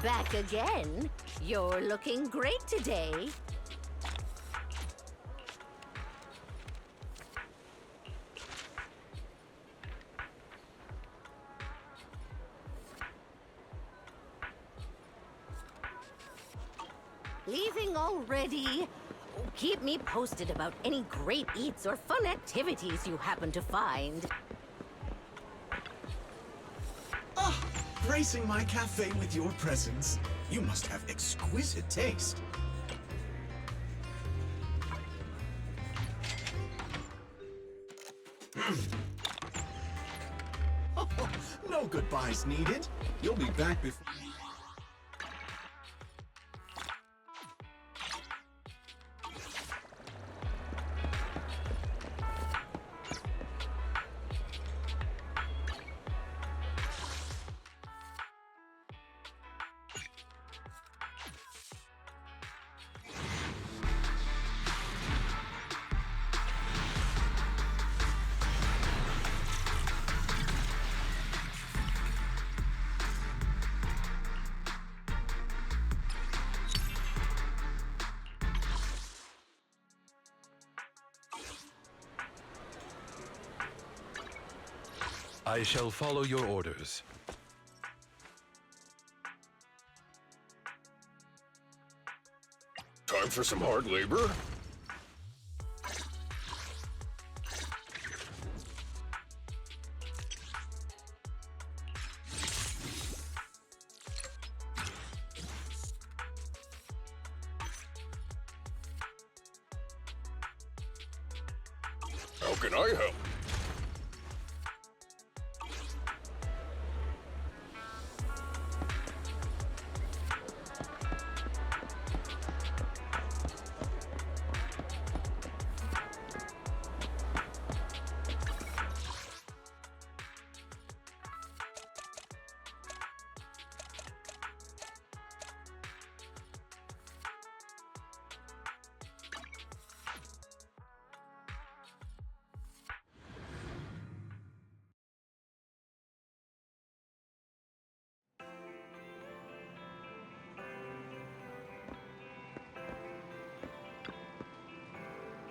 Back again. You're looking great today. Leaving already? Keep me posted about any great eats or fun activities you happen to find. Ah, gracing my cafe with your presence. You must have exquisite taste. No goodbyes needed. You'll be back before... I shall follow your orders. Time for some hard labor? How can I help?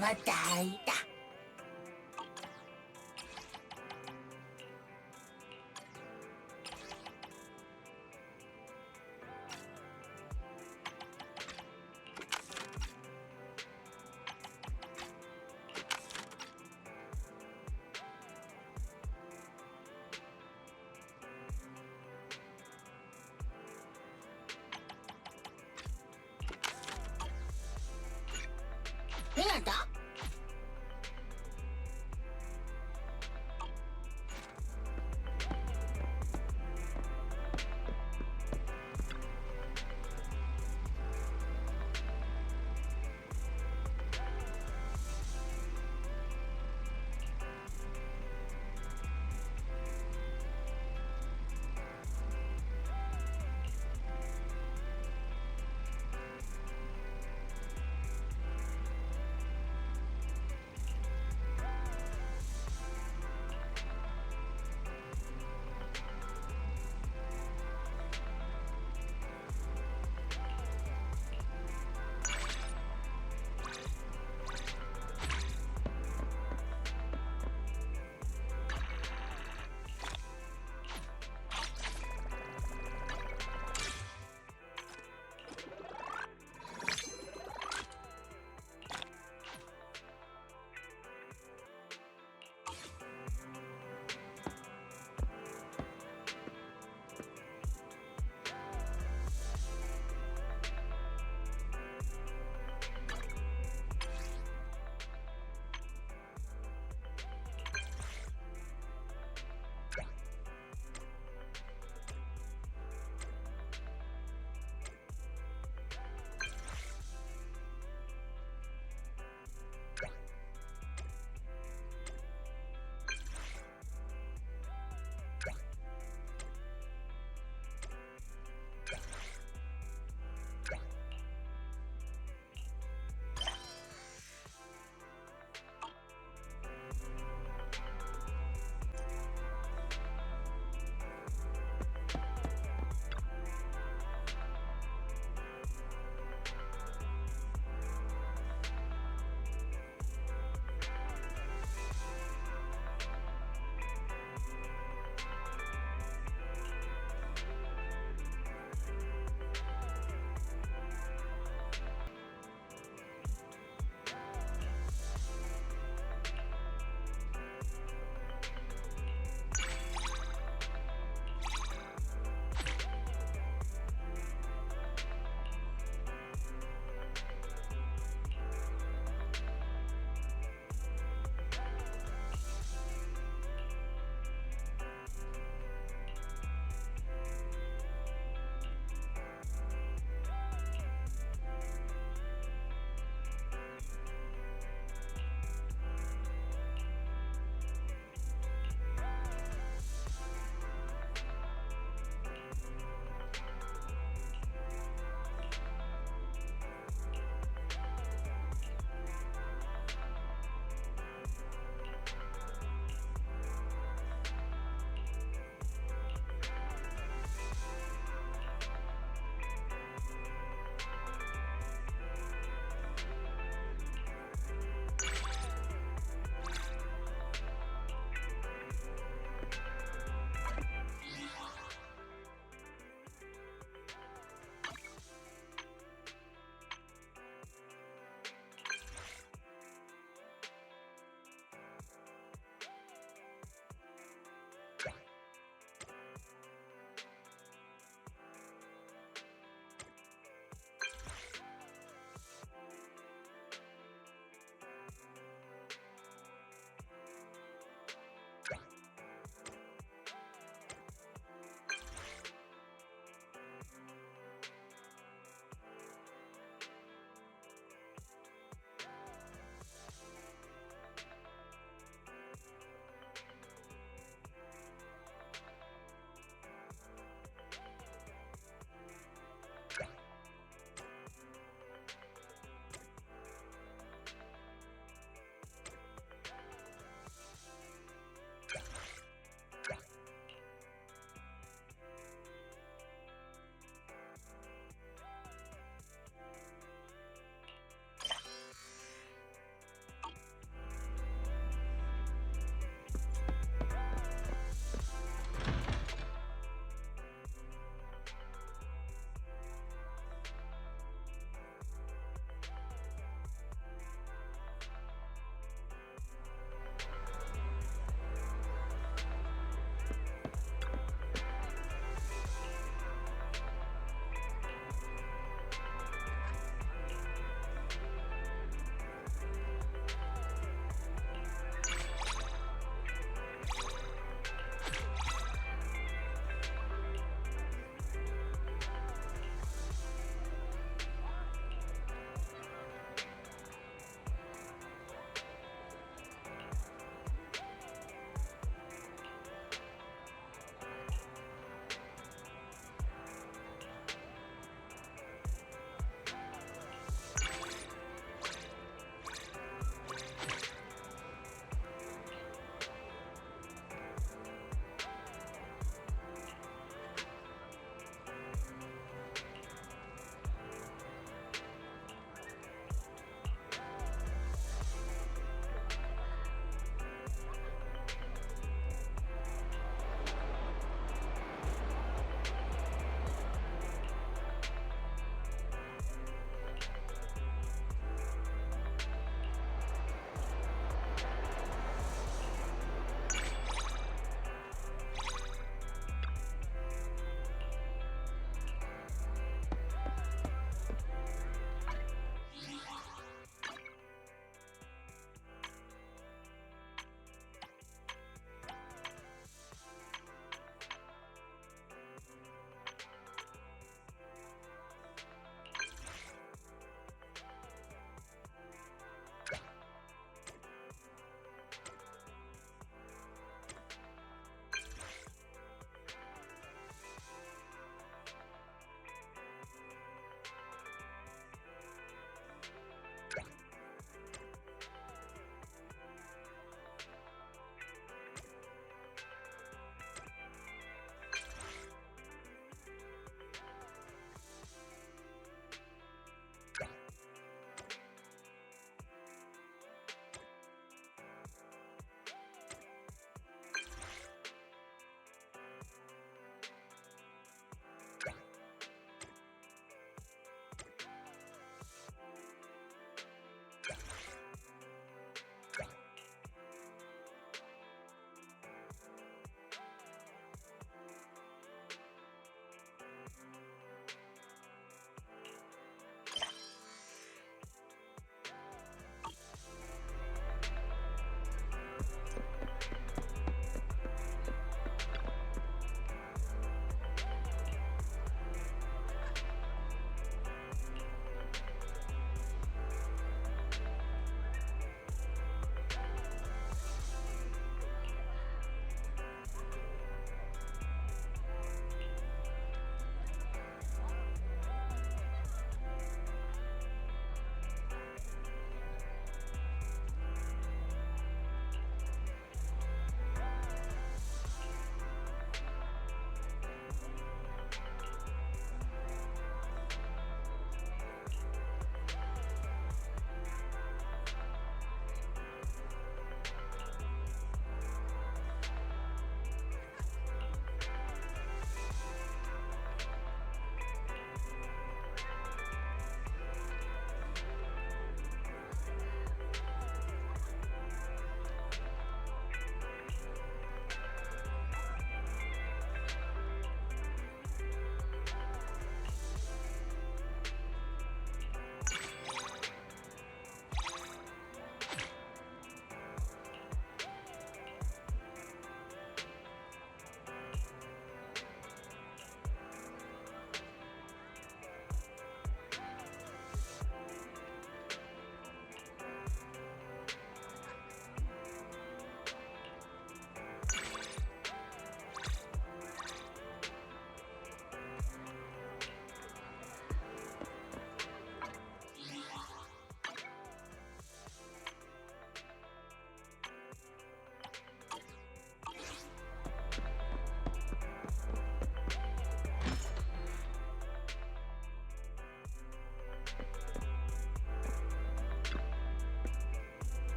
Bataita. Nada.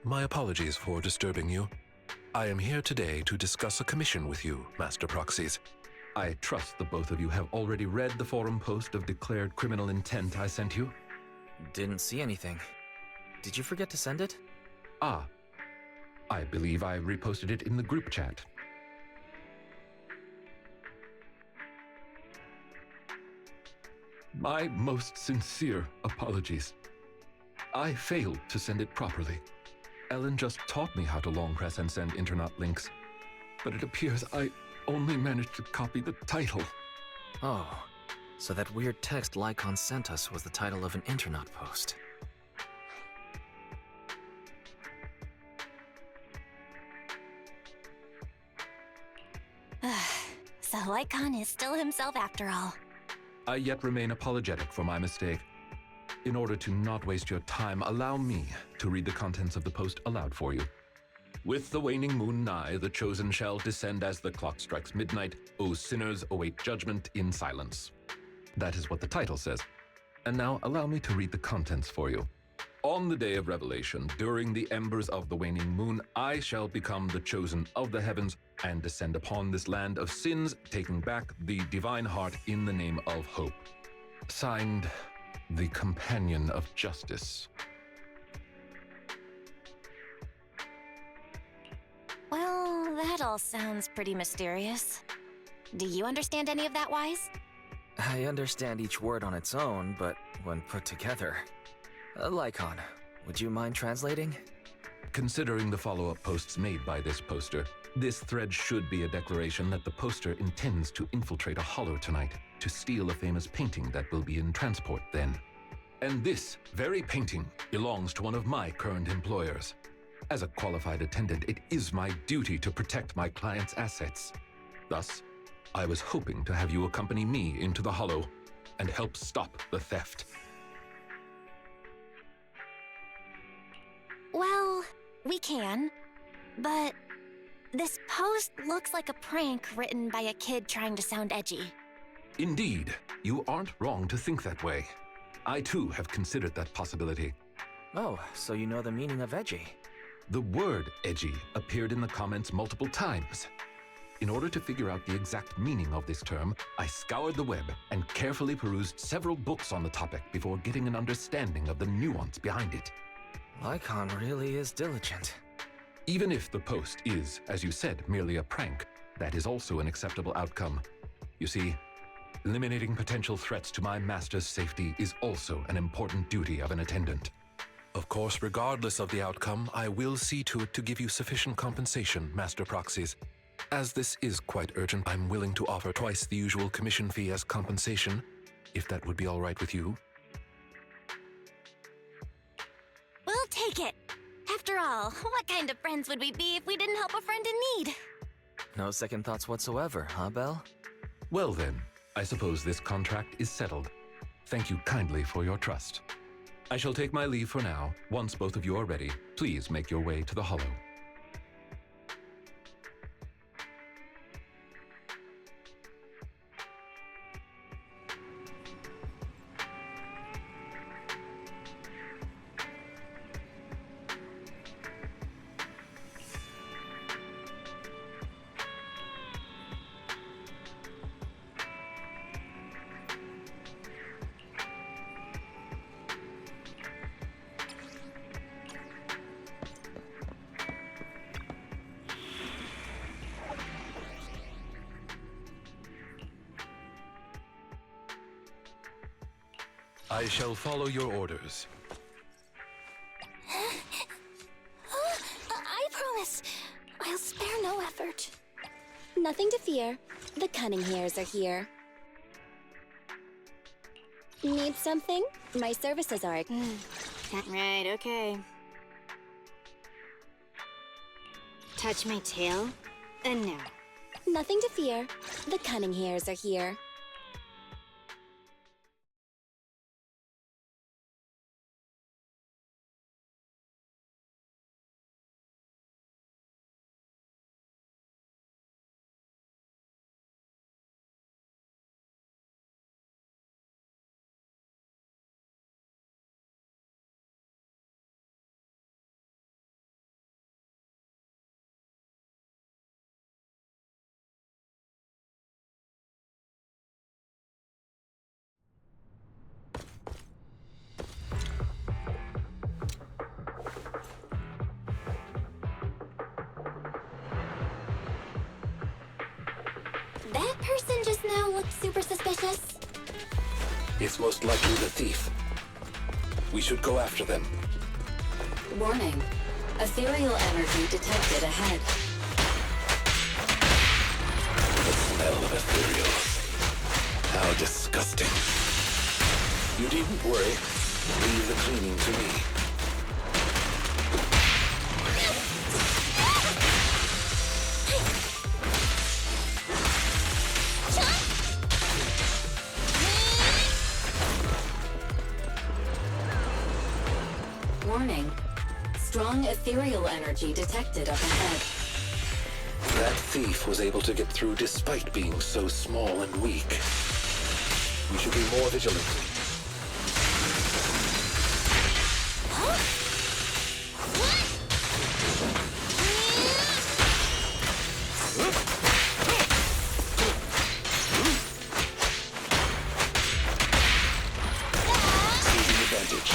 My apologies for disturbing you. I am here today to discuss a commission with you, Master Proxies. I trust the both of you have already read the forum post of declared criminal intent I sent you. Didn't see anything. Did you forget to send it? Ah, I believe I reposted it in the group chat. My most sincere apologies. I failed to send it properly. Ellen just taught me how to long press and send internet links, but it appears I only managed to copy the title. Oh, so that weird text Lycaon sent us was the title of an internet post. So Lycaon is still himself after all. I yet remain apologetic for my mistake. In order to not waste your time, allow me to read the contents of the post aloud for you. With the waning moon nigh, the chosen shall descend as the clock strikes midnight. O sinners, await judgment in silence. That is what the title says. And now allow me to read the contents for you. On the day of revelation, during the embers of the waning moon, I shall become the chosen of the heavens and descend upon this land of sins, taking back the divine heart in the name of hope. Signed, the Companion of Justice. Well, that all sounds pretty mysterious. Do you understand any of that, Wise? I understand each word on its own, but when put together... Lycaon, would you mind translating? Considering the follow-up posts made by this poster, this thread should be a declaration that the poster intends to infiltrate a hollow tonight to steal a famous painting that will be in transport then. And this very painting belongs to one of my current employers. As a qualified attendant, it is my duty to protect my client's assets. Thus, I was hoping to have you accompany me into the hollow and help stop the theft. Well, we can, but this post looks like a prank written by a kid trying to sound edgy. Indeed, you aren't wrong to think that way. I too have considered that possibility. Oh, so you know the meaning of edgy. The word edgy appeared in the comments multiple times. In order to figure out the exact meaning of this term, I scoured the web and carefully perused several books on the topic before getting an understanding of the nuance behind it. Lycaon really is diligent. Even if the post is, as you said, merely a prank, that is also an acceptable outcome. You see, eliminating potential threats to my master's safety is also an important duty of an attendant. Of course, regardless of the outcome, I will see to it to give you sufficient compensation, Master Proxies. As this is quite urgent, I'm willing to offer twice the usual commission fee as compensation, if that would be all right with you. We'll take it. After all, what kind of friends would we be if we didn't help a friend in need? No second thoughts whatsoever, huh, Belle? Well then, I suppose this contract is settled. Thank you kindly for your trust. I shall take my leave for now. Once both of you are ready, please make your way to the hollow. I shall follow your orders. I promise. I'll spare no effort. Nothing to fear. The cunning hairs are here. Need something? My services are... Right, okay. Touch my tail? No. Nothing to fear. The cunning hairs are here. looked super suspicious? It's most likely the thief. We should go after them. Warning. Ethereal energy detected ahead. The smell of ethereals. How disgusting. You needn't worry. Leave the cleaning to me. Warning. Strong ethereal energy detected up ahead. That thief was able to get through despite being so small and weak. We should be more vigilant. Seizing advantage.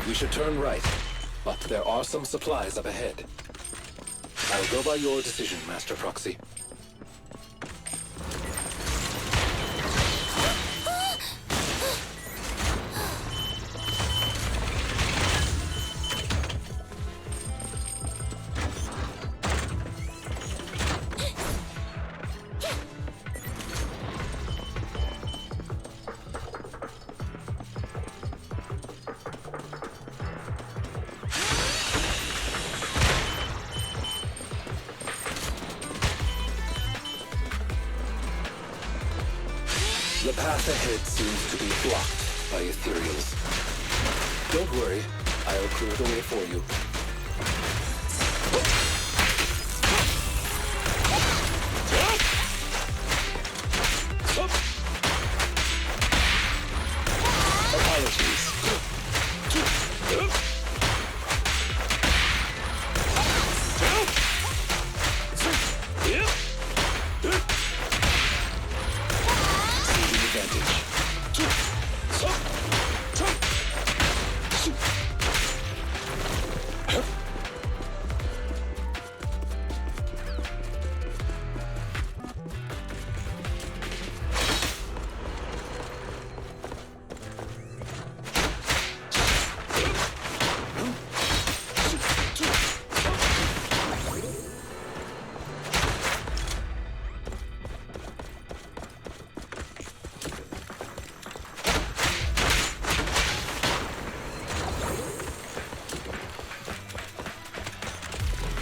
We should turn right, but there are some supplies up ahead. I'll go by your decision, Master Proxy. The path ahead seems to be blocked by ethereals. Don't worry, I'll clear the way for you. Apologies.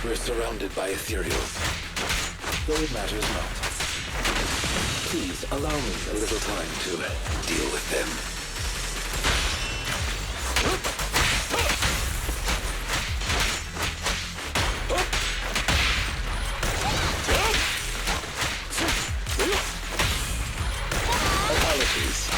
We're surrounded by ethereals, though it matters not. Please allow me a little time to deal with them. Apologies.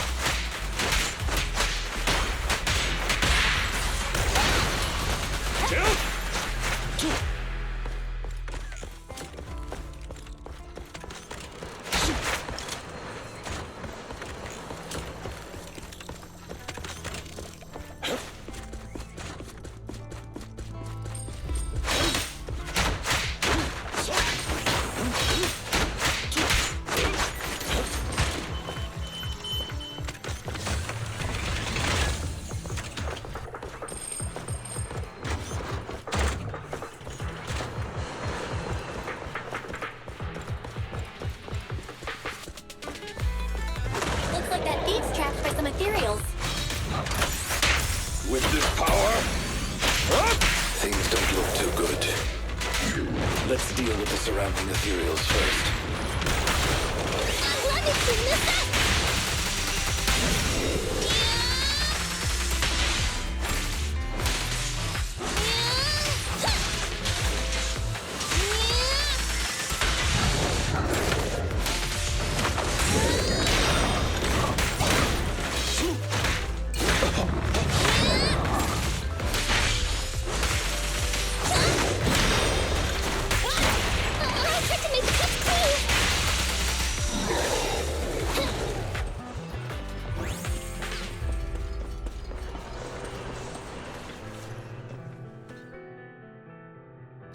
With this power, things don't look too good. Let's deal with the surrounding ethereals first.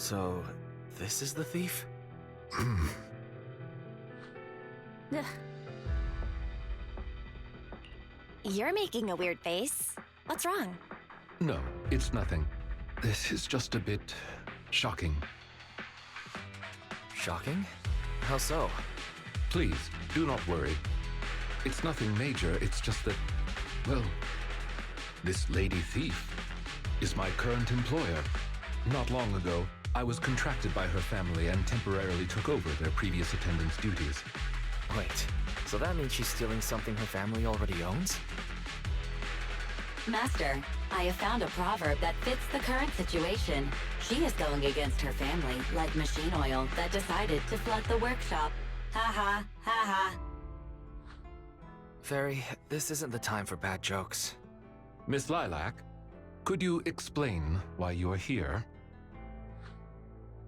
So, this is the thief? Ugh. You're making a weird face. What's wrong? No, it's nothing. This is just a bit shocking. Shocking? How so? Please, do not worry. It's nothing major, it's just that, well, this lady thief is my current employer. Not long ago, I was contracted by her family and temporarily took over their previous attendance duties. Wait, so that means she's stealing something her family already owns? Master, I have found a proverb that fits the current situation. She is going against her family, like machine oil that decided to flood the workshop. Ha ha, ha ha. Fairy, this isn't the time for bad jokes. Miss Lilac, could you explain why you are here?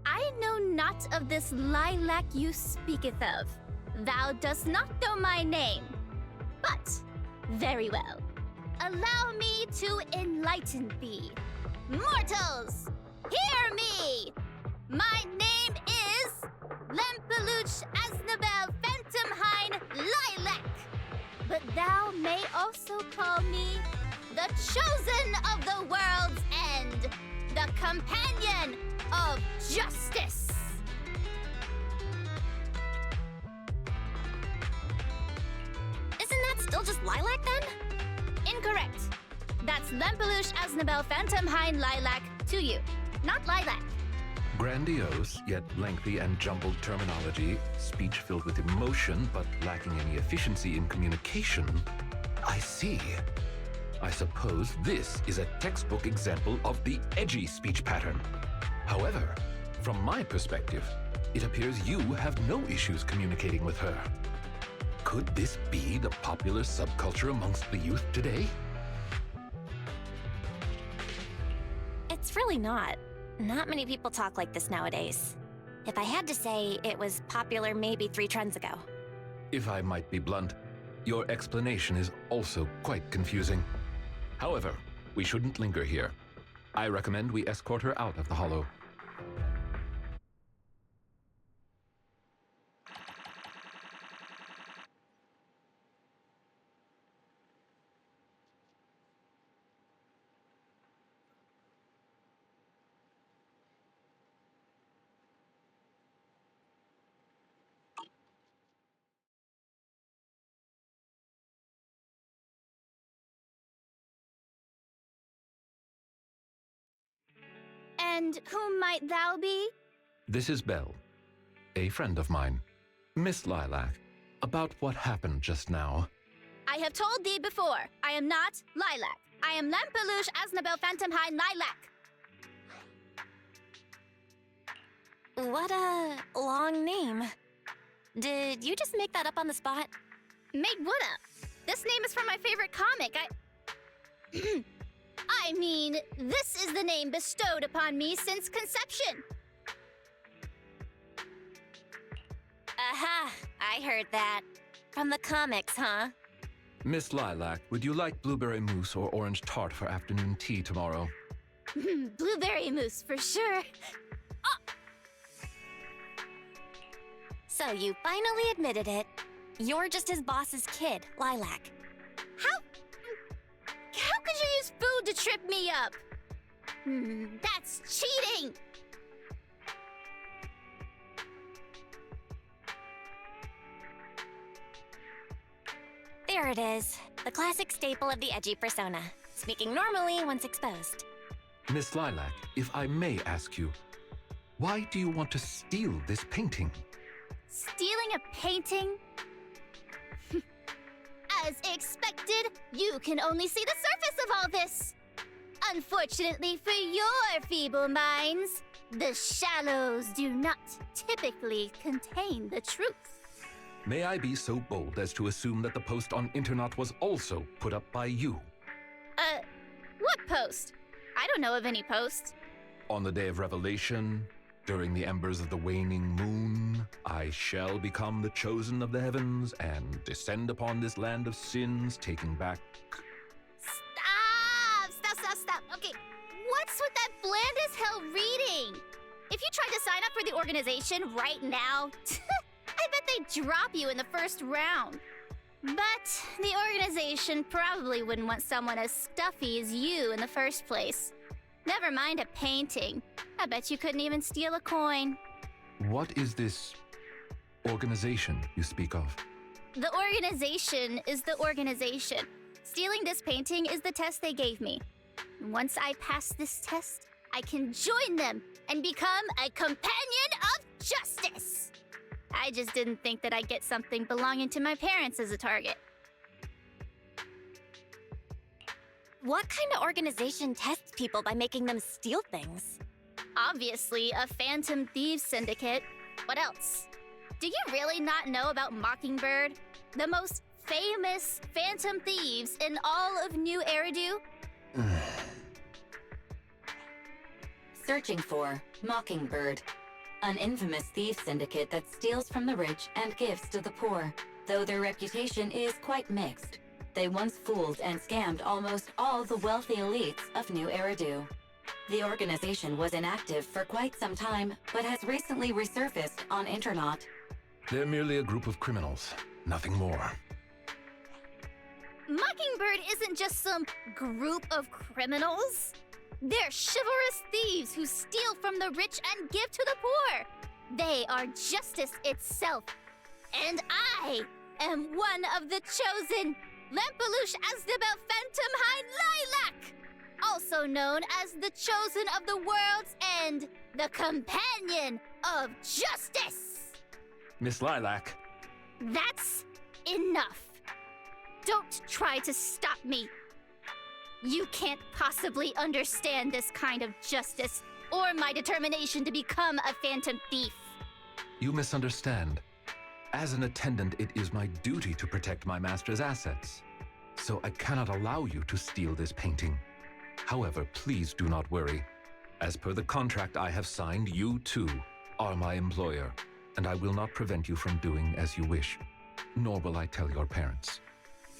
I know not of this lilac you speaketh of. Thou dost not know my name. But, very well. Allow me to enlighten thee. Mortals, hear me! My name is Lempeluch Aznabel Phantomhine Lilac. But thou may also call me the chosen of the world's end, the companion of justice. Isn't that still just Lilac then? Incorrect. That's Lempeluch Aznabel Phantomhine Lilac to you, not Lilac. Grandiose, yet lengthy and jumbled terminology, speech filled with emotion but lacking any efficiency in communication. I see. I suppose this is a textbook example of the edgy speech pattern. However, from my perspective, it appears you have no issues communicating with her. Could this be the popular subculture amongst the youth today? It's really not. Not many people talk like this nowadays. If I had to say, it was popular maybe 3 trends ago. If I might be blunt, your explanation is also quite confusing. However, we shouldn't linger here. I recommend we escort her out of the hollow. And whom might thou be? This is Belle, a friend of mine. Miss Lilac, about what happened just now. I have told thee before, I am not Lilac. I am Lempeluch Aznabel Phantomhine Lilac. What a long name. Did you just make that up on the spot? Made what up? This name is from my favorite comic. I mean, this is the name bestowed upon me since conception. Aha, I heard that. From the comics, huh? Miss Lilac, would you like blueberry mousse or orange tart for afternoon tea tomorrow? Blueberry mousse, for sure. So you finally admitted it. You're just his boss's kid, Lilac. How could you use food to trip me up? That's cheating! There it is. The classic staple of the edgy persona. Speaking normally once exposed. Miss Lilac, if I may ask you, why do you want to steal this painting? Stealing a painting? As expected, you can only see the surface of all this. Unfortunately for your feeble minds, the shallows do not typically contain the truth. May I be so bold as to assume that the post on internet was also put up by you? What post? I don't know of any post. On the day of revelation, during the embers of the waning moon, I shall become the chosen of the heavens and descend upon this land of sins, taking back... Stop! Okay, what's with that bland as hell reading? If you tried to sign up for the organization right now, I bet they'd drop you in the first round. But the organization probably wouldn't want someone as stuffy as you in the first place. Never mind a painting. I bet you couldn't even steal a coin. What is this organization you speak of? The organization is the organization. Stealing this painting is the test they gave me. Once I pass this test, I can join them and become a companion of justice. I just didn't think that I'd get something belonging to my parents as a target. What kind of organization tests people by making them steal things? Obviously, a Phantom Thieves Syndicate. What else? Do you really not know about Mockingbird? The most famous Phantom Thieves in all of New Eridu? Searching for Mockingbird, an infamous thief syndicate that steals from the rich and gives to the poor. Though their reputation is quite mixed, they once fooled and scammed almost all the wealthy elites of New Eridu. The organization was inactive for quite some time, but has recently resurfaced on Internaut. They're merely a group of criminals, nothing more. Mockingbird isn't just some group of criminals. They're chivalrous thieves who steal from the rich and give to the poor. They are justice itself. And I am one of the chosen, Lempelush Asdabel Phantomhind Lilac, also known as the Chosen of the World's End, the Companion of Justice. Miss Lilac. That's enough. Don't try to stop me. You can't possibly understand this kind of justice or my determination to become a phantom thief. You misunderstand. As an attendant, it is my duty to protect my master's assets. So I cannot allow you to steal this painting. However, please do not worry. As per the contract I have signed, you too are my employer, and I will not prevent you from doing as you wish, nor will I tell your parents.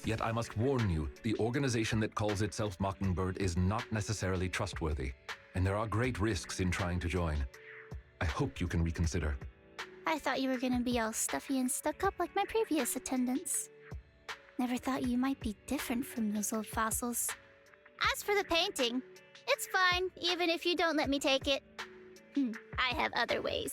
Yet I must warn you, the organization that calls itself Mockingbird is not necessarily trustworthy, and there are great risks in trying to join. I hope you can reconsider. I thought you were gonna be all stuffy and stuck up like my previous attendants. Never thought you might be different from those old fossils. As for the painting, it's fine, even if you don't let me take it. I have other ways.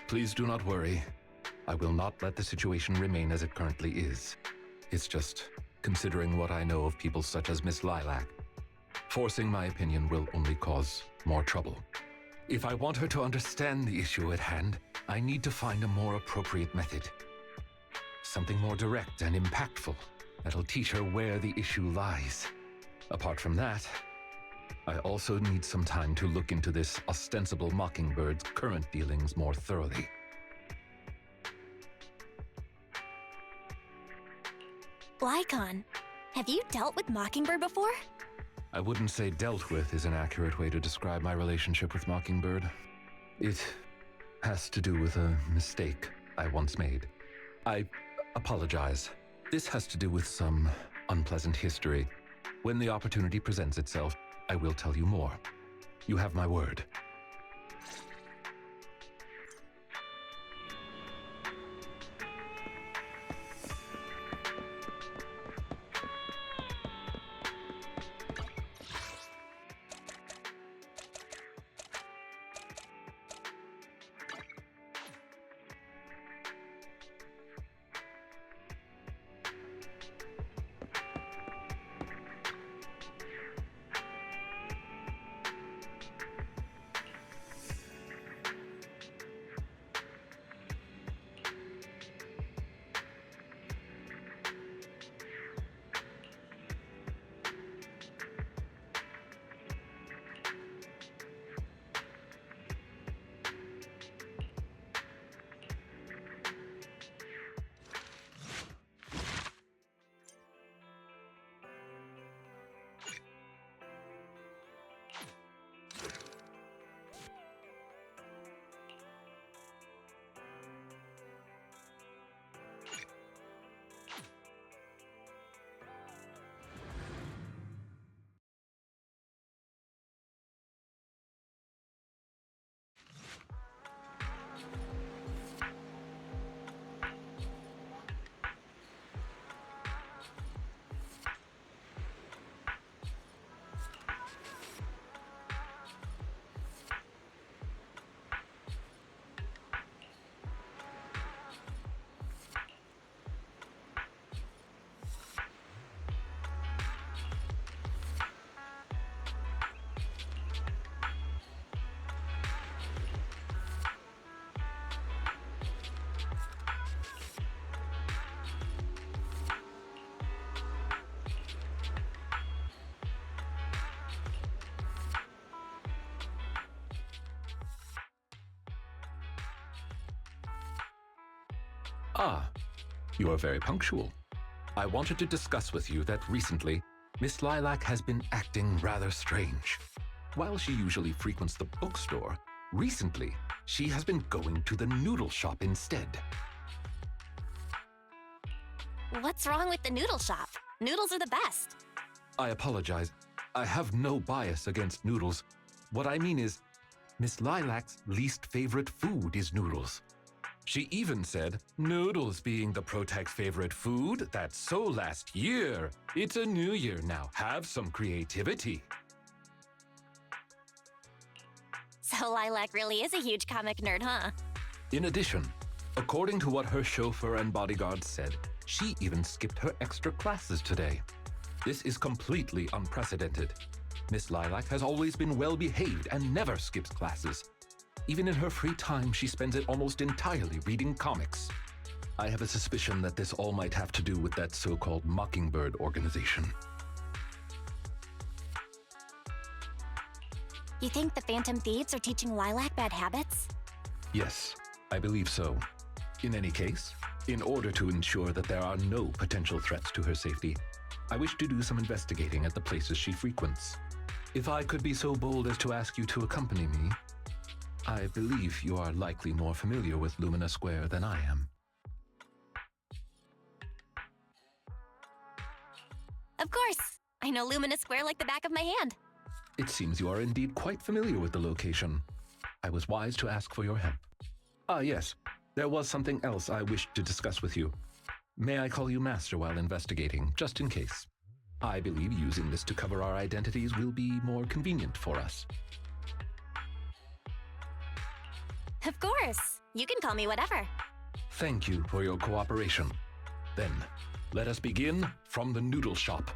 Please do not worry. I will not let the situation remain as it currently is. It's just considering what I know of people such as Miss Lilac. Forcing my opinion will only cause more trouble. If I want her to understand the issue at hand, I need to find a more appropriate method. Something more direct and impactful that'll teach her where the issue lies. Apart from that, I also need some time to look into this ostensible Mockingbird's current dealings more thoroughly. Lycaon, have you dealt with Mockingbird before? I wouldn't say dealt with is an accurate way to describe my relationship with Mockingbird. It has to do with a mistake I once made. I apologize. This has to do with some unpleasant history. When the opportunity presents itself, I will tell you more. You have my word. Ah, you are very punctual. I wanted to discuss with you that recently, Miss Lilac has been acting rather strange. While she usually frequents the bookstore, recently, she has been going to the noodle shop instead. What's wrong with the noodle shop? Noodles are the best. I apologize. I have no bias against noodles. What I mean is, Miss Lilac's least favorite food is noodles. She even said, noodles being the Protag's favorite food, that's so last year. It's a new year now. Have some creativity. So Lilac really is a huge comic nerd, huh? In addition, according to what her chauffeur and bodyguard said, she even skipped her extra classes today. This is completely unprecedented. Miss Lilac has always been well-behaved and never skips classes. Even in her free time, she spends it almost entirely reading comics. I have a suspicion that this all might have to do with that so-called Mockingbird organization. You think the Phantom Thieves are teaching Lilac bad habits? Yes, I believe so. In any case, in order to ensure that there are no potential threats to her safety, I wish to do some investigating at the places she frequents. If I could be so bold as to ask you to accompany me, I believe you are likely more familiar with Lumina Square than I am. Of course! I know Lumina Square like the back of my hand. It seems you are indeed quite familiar with the location. I was wise to ask for your help. Ah, yes. There was something else I wished to discuss with you. May I call you Master while investigating, just in case? I believe using this to cover our identities will be more convenient for us. Of course! You can call me whatever. Thank you for your cooperation. Then, let us begin from the noodle shop.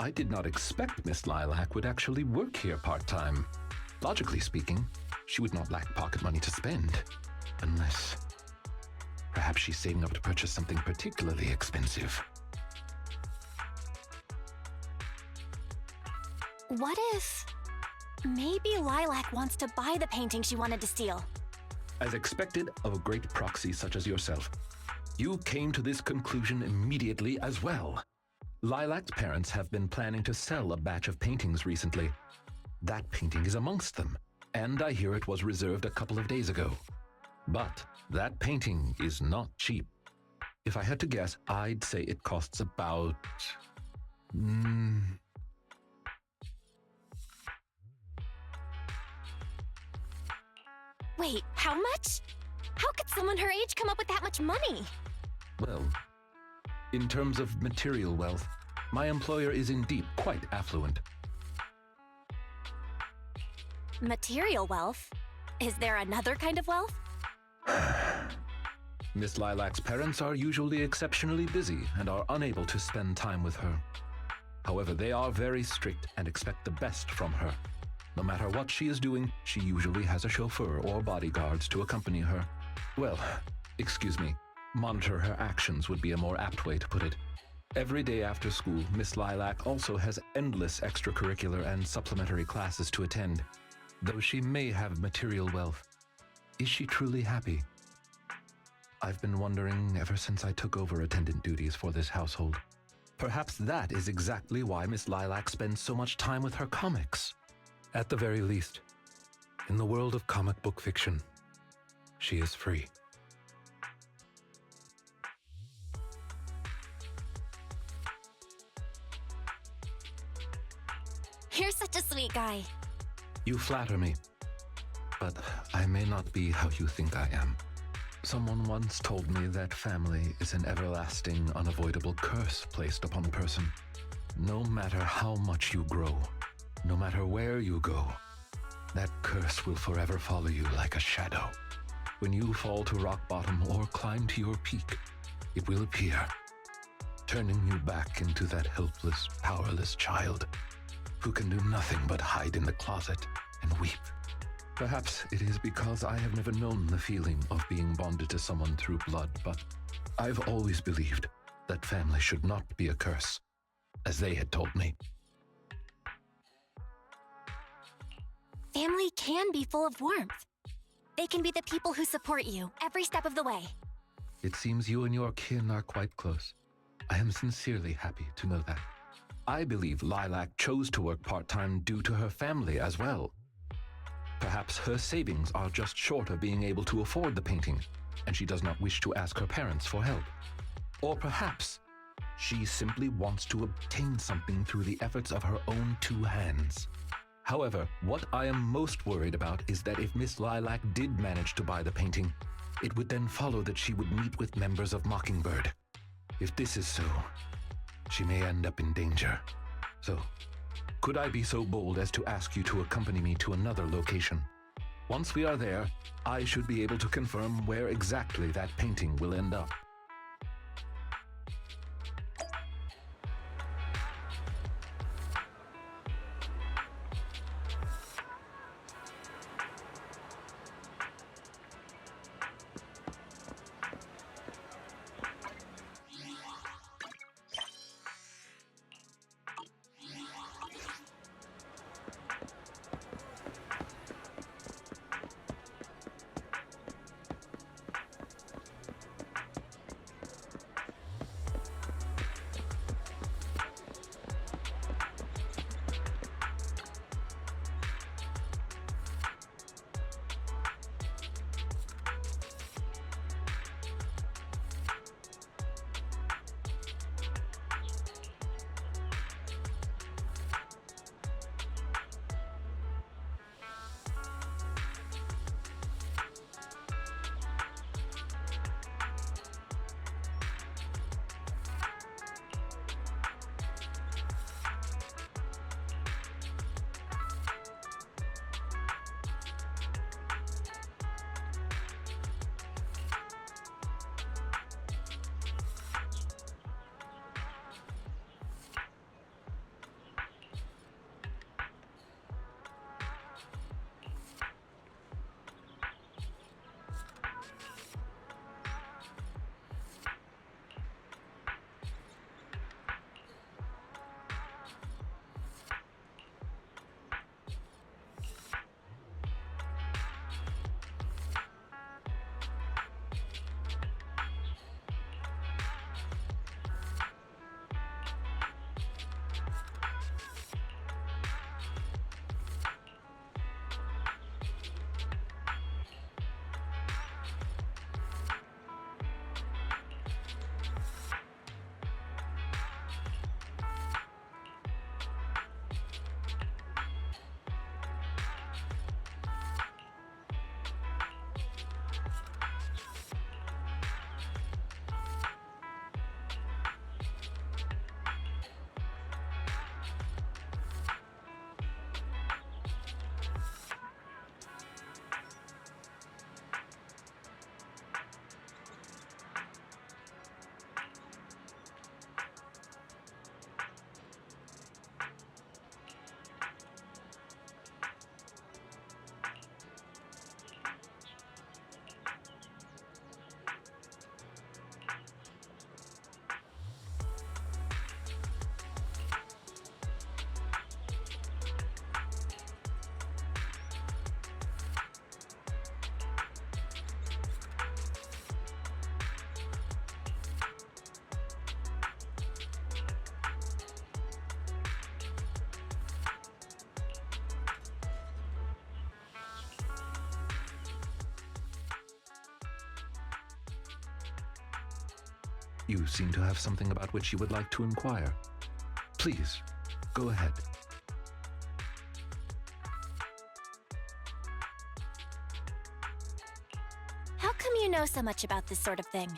I did not expect Miss Lilac would actually work here part-time. Logically speaking, she would not lack pocket money to spend. Unless... perhaps she's saving up to purchase something particularly expensive. What if... maybe Lilac wants to buy the painting she wanted to steal? As expected of a great proxy such as yourself, you came to this conclusion immediately as well. Lilac's parents have been planning to sell a batch of paintings recently. That painting is amongst them, and I hear it was reserved a couple of days ago. But that painting is not cheap. If I had to guess, I'd say it costs about... Wait, how much? How could someone her age come up with that much money? Well, in terms of material wealth, my employer is indeed quite affluent. Material wealth? Is there another kind of wealth? Miss Lilac's parents are usually exceptionally busy and are unable to spend time with her. However, they are very strict and expect the best from her. No matter what she is doing, she usually has a chauffeur or bodyguards to accompany her. Well, excuse me, monitor her actions would be a more apt way to put it. Every day after school, Miss Lilac also has endless extracurricular and supplementary classes to attend. Though she may have material wealth, is she truly happy? I've been wondering ever since I took over attendant duties for this household. Perhaps that is exactly why Miss Lilac spends so much time with her comics. At the very least, in the world of comic book fiction, she is free. You're such a sweet guy. You flatter me, but I may not be how you think I am. Someone once told me that family is an everlasting, unavoidable curse placed upon a person. No matter how much you grow, no matter where you go, that curse will forever follow you like a shadow. When you fall to rock bottom or climb to your peak, it will appear, turning you back into that helpless, powerless child who can do nothing but hide in the closet and weep. Perhaps it is because I have never known the feeling of being bonded to someone through blood, but I've always believed that family should not be a curse, as they had told me. Family can be full of warmth. They can be the people who support you every step of the way. It seems you and your kin are quite close. I am sincerely happy to know that. I believe Lilac chose to work part-time due to her family as well. Perhaps her savings are just short of being able to afford the painting, and she does not wish to ask her parents for help. Or perhaps she simply wants to obtain something through the efforts of her own two hands. However, what I am most worried about is that if Miss Lilac did manage to buy the painting, it would then follow that she would meet with members of Mockingbird. If this is so, she may end up in danger. So, could I be so bold as to ask you to accompany me to another location? Once we are there, I should be able to confirm where exactly that painting will end up. You seem to have something about which you would like to inquire. Please, go ahead. How come you know so much about this sort of thing?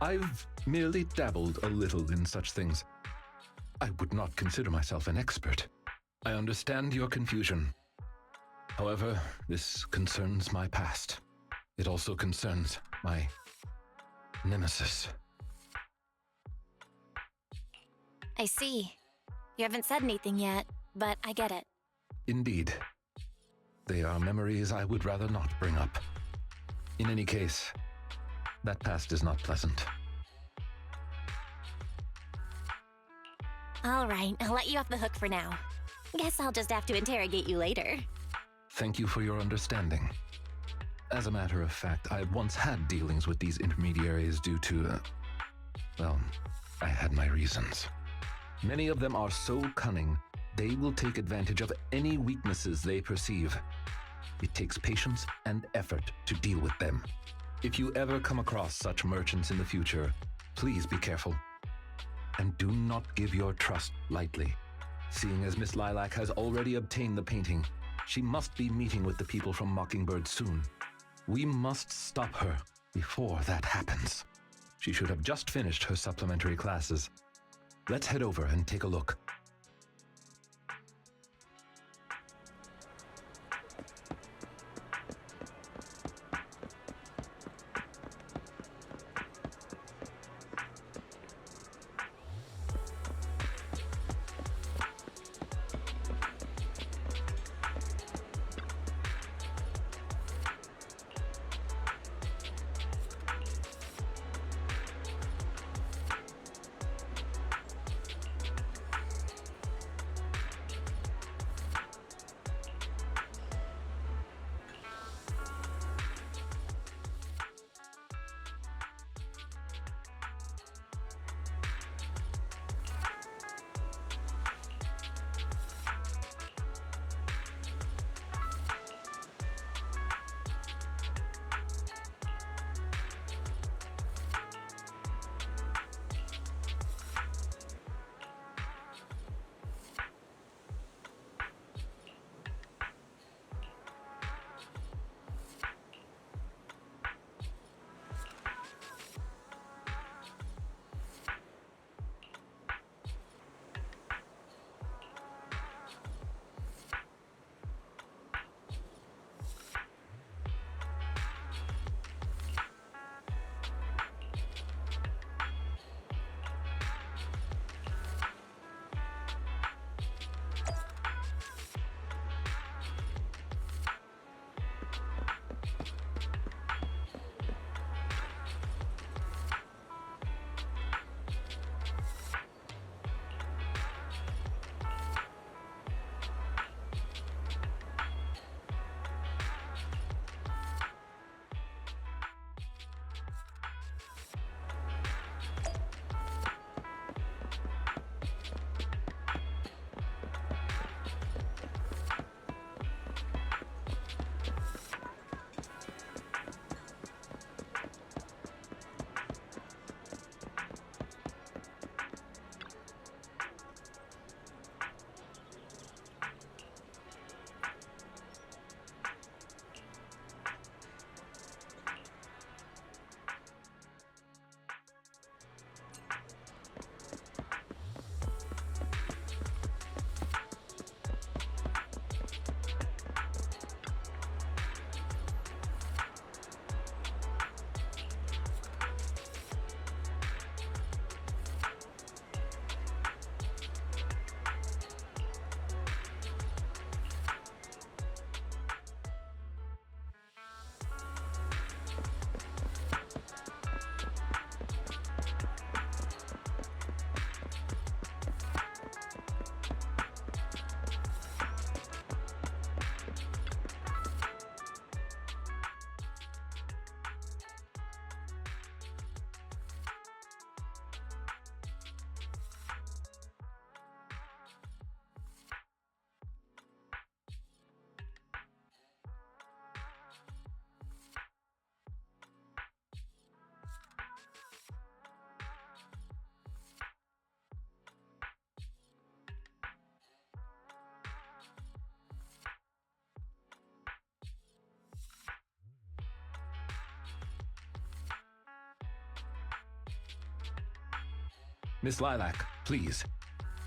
I've merely dabbled a little in such things. I would not consider myself an expert. I understand your confusion. However, this concerns my past. It also concerns my nemesis. I see. You haven't said anything yet, but I get it. Indeed. They are memories I would rather not bring up. In any case, that past is not pleasant. All right, I'll let you off the hook for now. Guess I'll just have to interrogate you later. Thank you for your understanding. As a matter of fact, I once had dealings with these intermediaries due to, well, I had my reasons. Many of them are so cunning, they will take advantage of any weaknesses they perceive. It takes patience and effort to deal with them. If you ever come across such merchants in the future, please be careful. And do not give your trust lightly. Seeing as Miss Lilac has already obtained the painting, she must be meeting with the people from Mockingbird soon. We must stop her before that happens. She should have just finished her supplementary classes. Let's head over and take a look. Miss Lilac, please.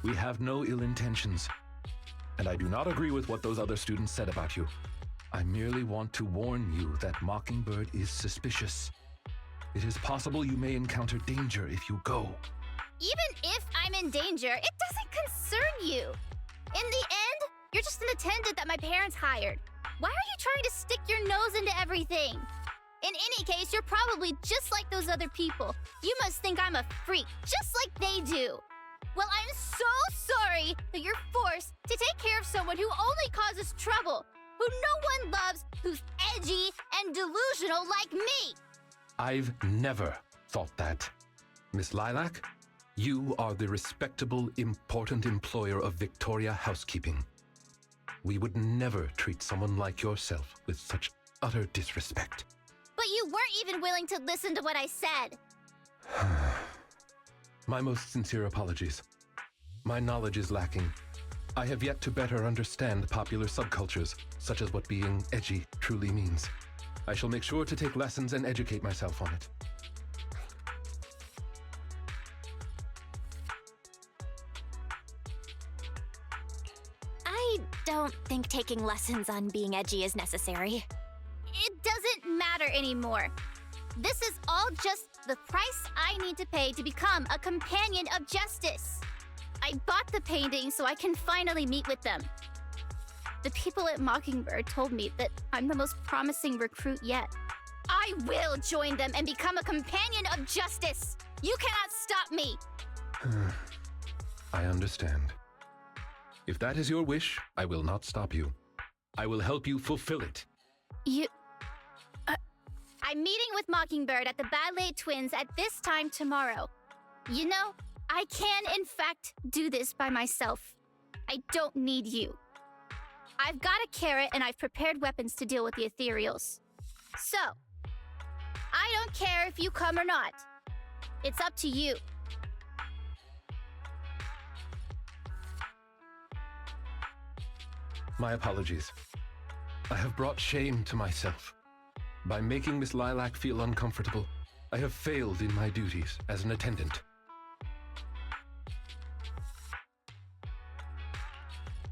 We have no ill intentions. And I do not agree with what those other students said about you. I merely want to warn you that Mockingbird is suspicious. It is possible you may encounter danger if you go. Even if I'm in danger, it doesn't concern you. In the end, you're just an attendant that my parents hired. Why are you trying to stick your nose into everything? In any case, you're probably just like those other people. You must think I'm a freak, just like they do. Well, I'm so sorry that you're forced to take care of someone who only causes trouble, who no one loves, who's edgy and delusional like me. I've never thought that. Miss Lilac, you are the respectable, important employer of Victoria Housekeeping. We would never treat someone like yourself with such utter disrespect. But you weren't even willing to listen to what I said. My most sincere apologies. My knowledge is lacking. I have yet to better understand popular subcultures, such as what being edgy truly means. I shall make sure to take lessons and educate myself on it. I don't think taking lessons on being edgy is necessary. It doesn't matter anymore. This is all just the price I need to pay to become a companion of justice. I bought the painting so I can finally meet with them. The people at Mockingbird told me that I'm the most promising recruit yet. I will join them and become a companion of justice. You cannot stop me. I understand. If that is your wish, I will not stop you. I will help you fulfill it. I'm meeting with Mockingbird at the Ballet Twins at this time tomorrow. You know, I can in fact do this by myself. I don't need you. I've got a carrot and I've prepared weapons to deal with the ethereals. So, I don't care if you come or not. It's up to you. My apologies. I have brought shame to myself. By making Miss Lilac feel uncomfortable, I have failed in my duties as an attendant.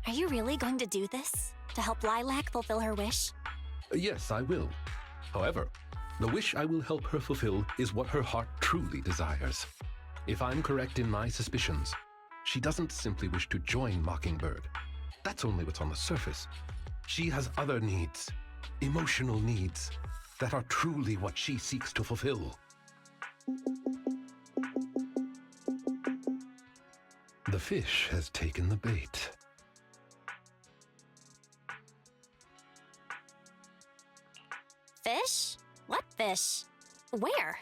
Are you really going to do this? To help Lilac fulfill her wish? Yes, I will. However, the wish I will help her fulfill is what her heart truly desires. If I'm correct in my suspicions, she doesn't simply wish to join Mockingbird. That's only what's on the surface. She has other needs, emotional needs, that are truly what she seeks to fulfill. The fish has taken the bait. Fish? What fish? Where?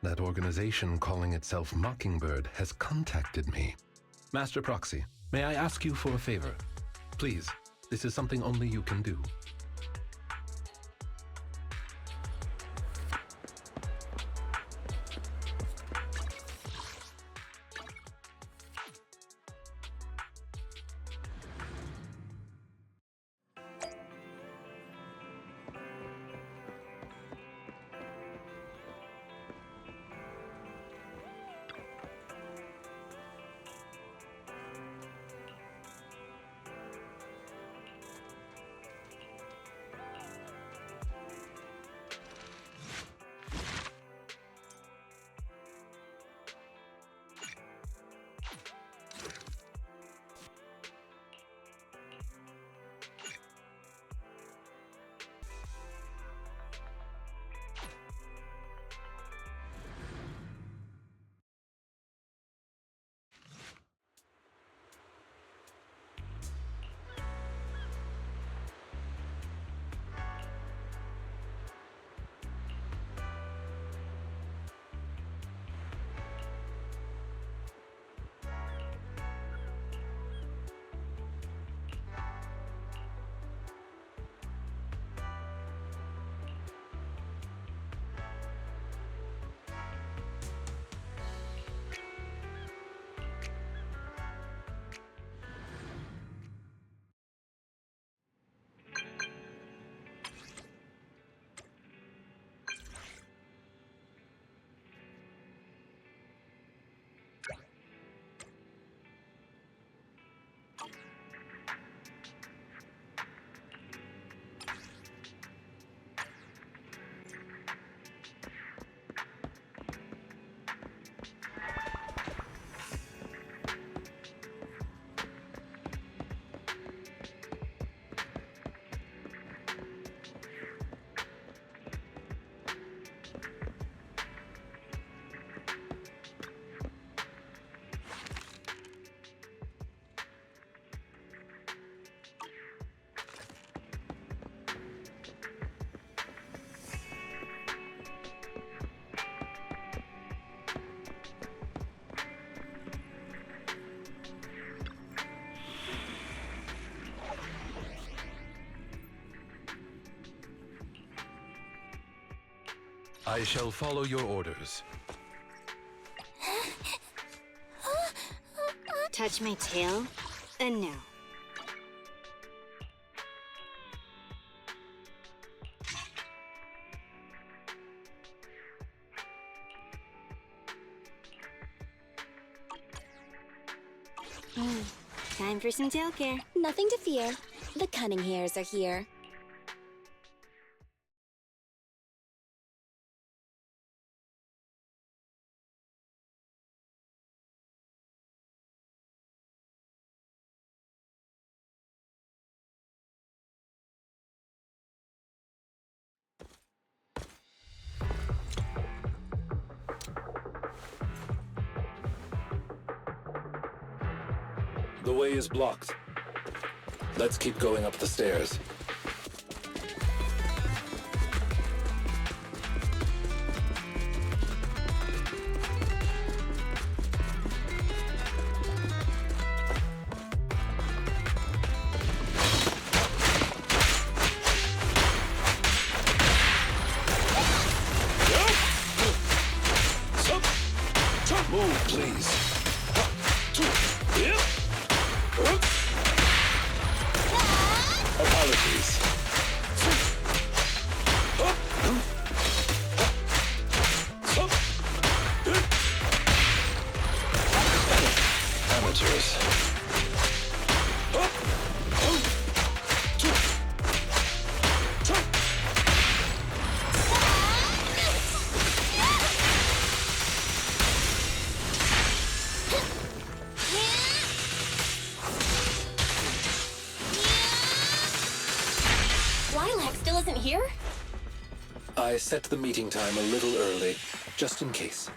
That organization calling itself Mockingbird has contacted me. Master Proxy, may I ask you for a favor? Please, this is something only you can do. I shall follow your orders. Touch my tail? A no. Time for some tail care. Nothing to fear. The cunning hairs are here. The way is blocked. Let's keep going up the stairs. Move, please. Apologies. Amateurs. Lilac still isn't here? I set the meeting time a little early, just in case.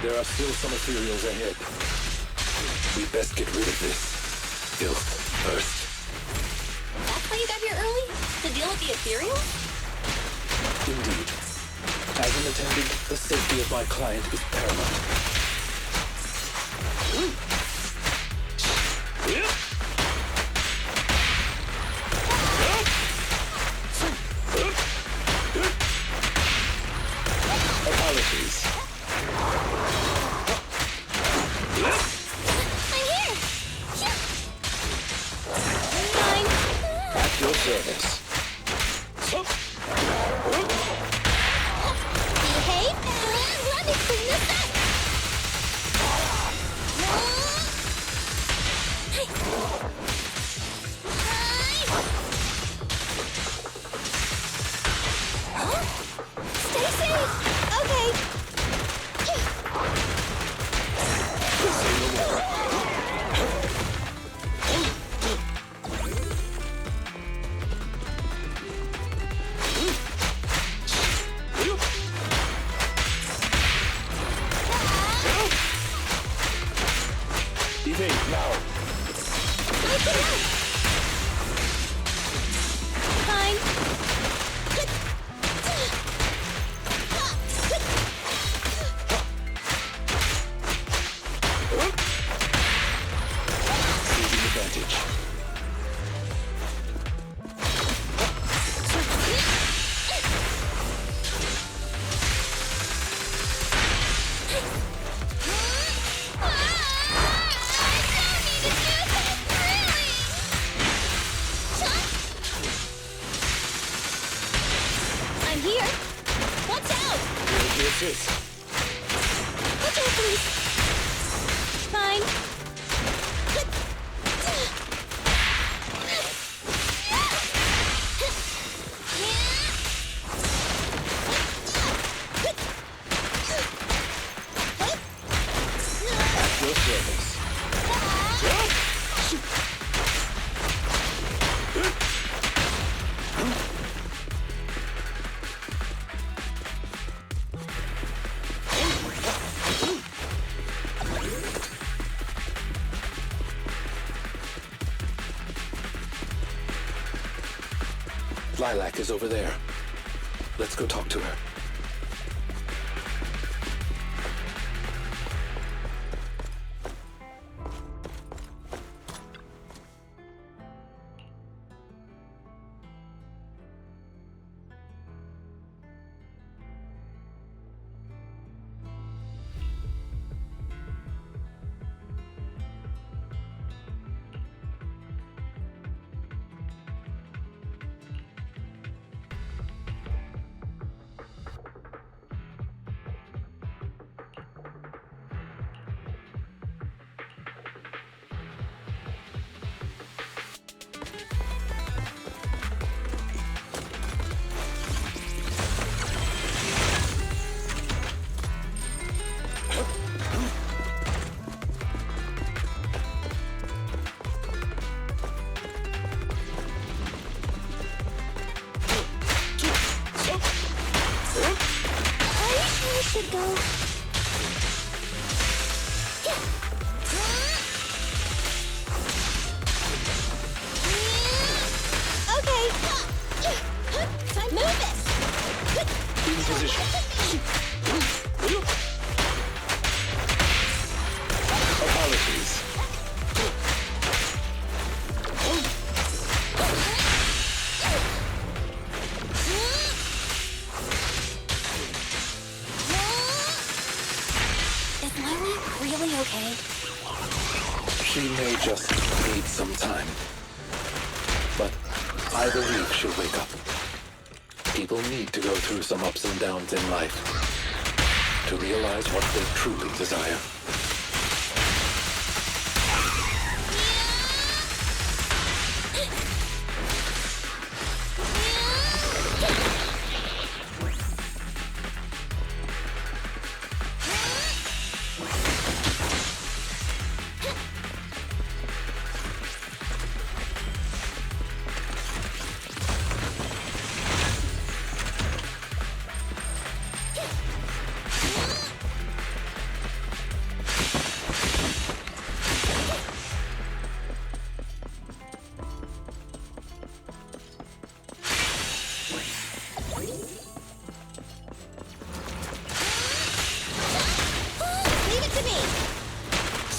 There are still some ethereals ahead. We best get rid of this filth first. That's why you got here early? To deal with the ethereal? Indeed. As an attendant, the safety of my client is paramount. Apologies. I'm here! Fine. At your service. Behave and run it from the set! Stay safe! Okay. Evade now. Fine. Taking advantage. I'm here. Watch out! Here to assist. Watch out, please. Fine. At your service. Lilac is over there. Let's go talk to her. could go. Okay. Time move it. In position. Apologies. Is Lilac really okay? She may just need some time. But I believe she'll wake up. People need to go through some ups and downs in life to realize what they truly desire.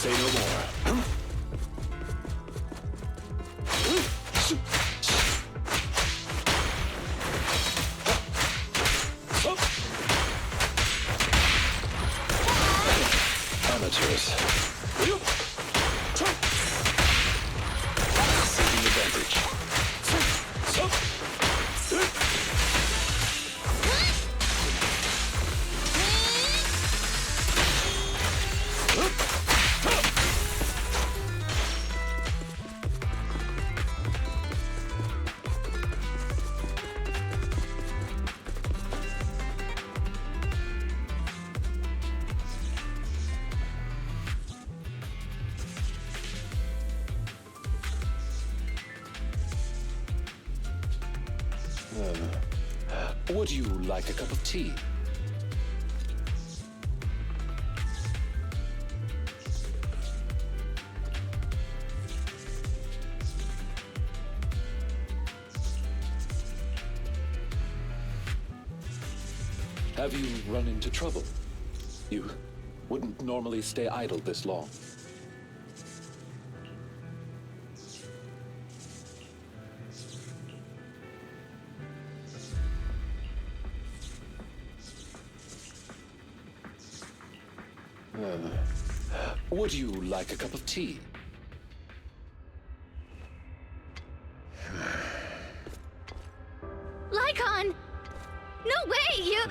Say no more. Amateurs. Seeking advantage. Would you like a cup of tea? Have you run into trouble? You wouldn't normally stay idle this long. Would you like a cup of tea? Lycaon! No way! You...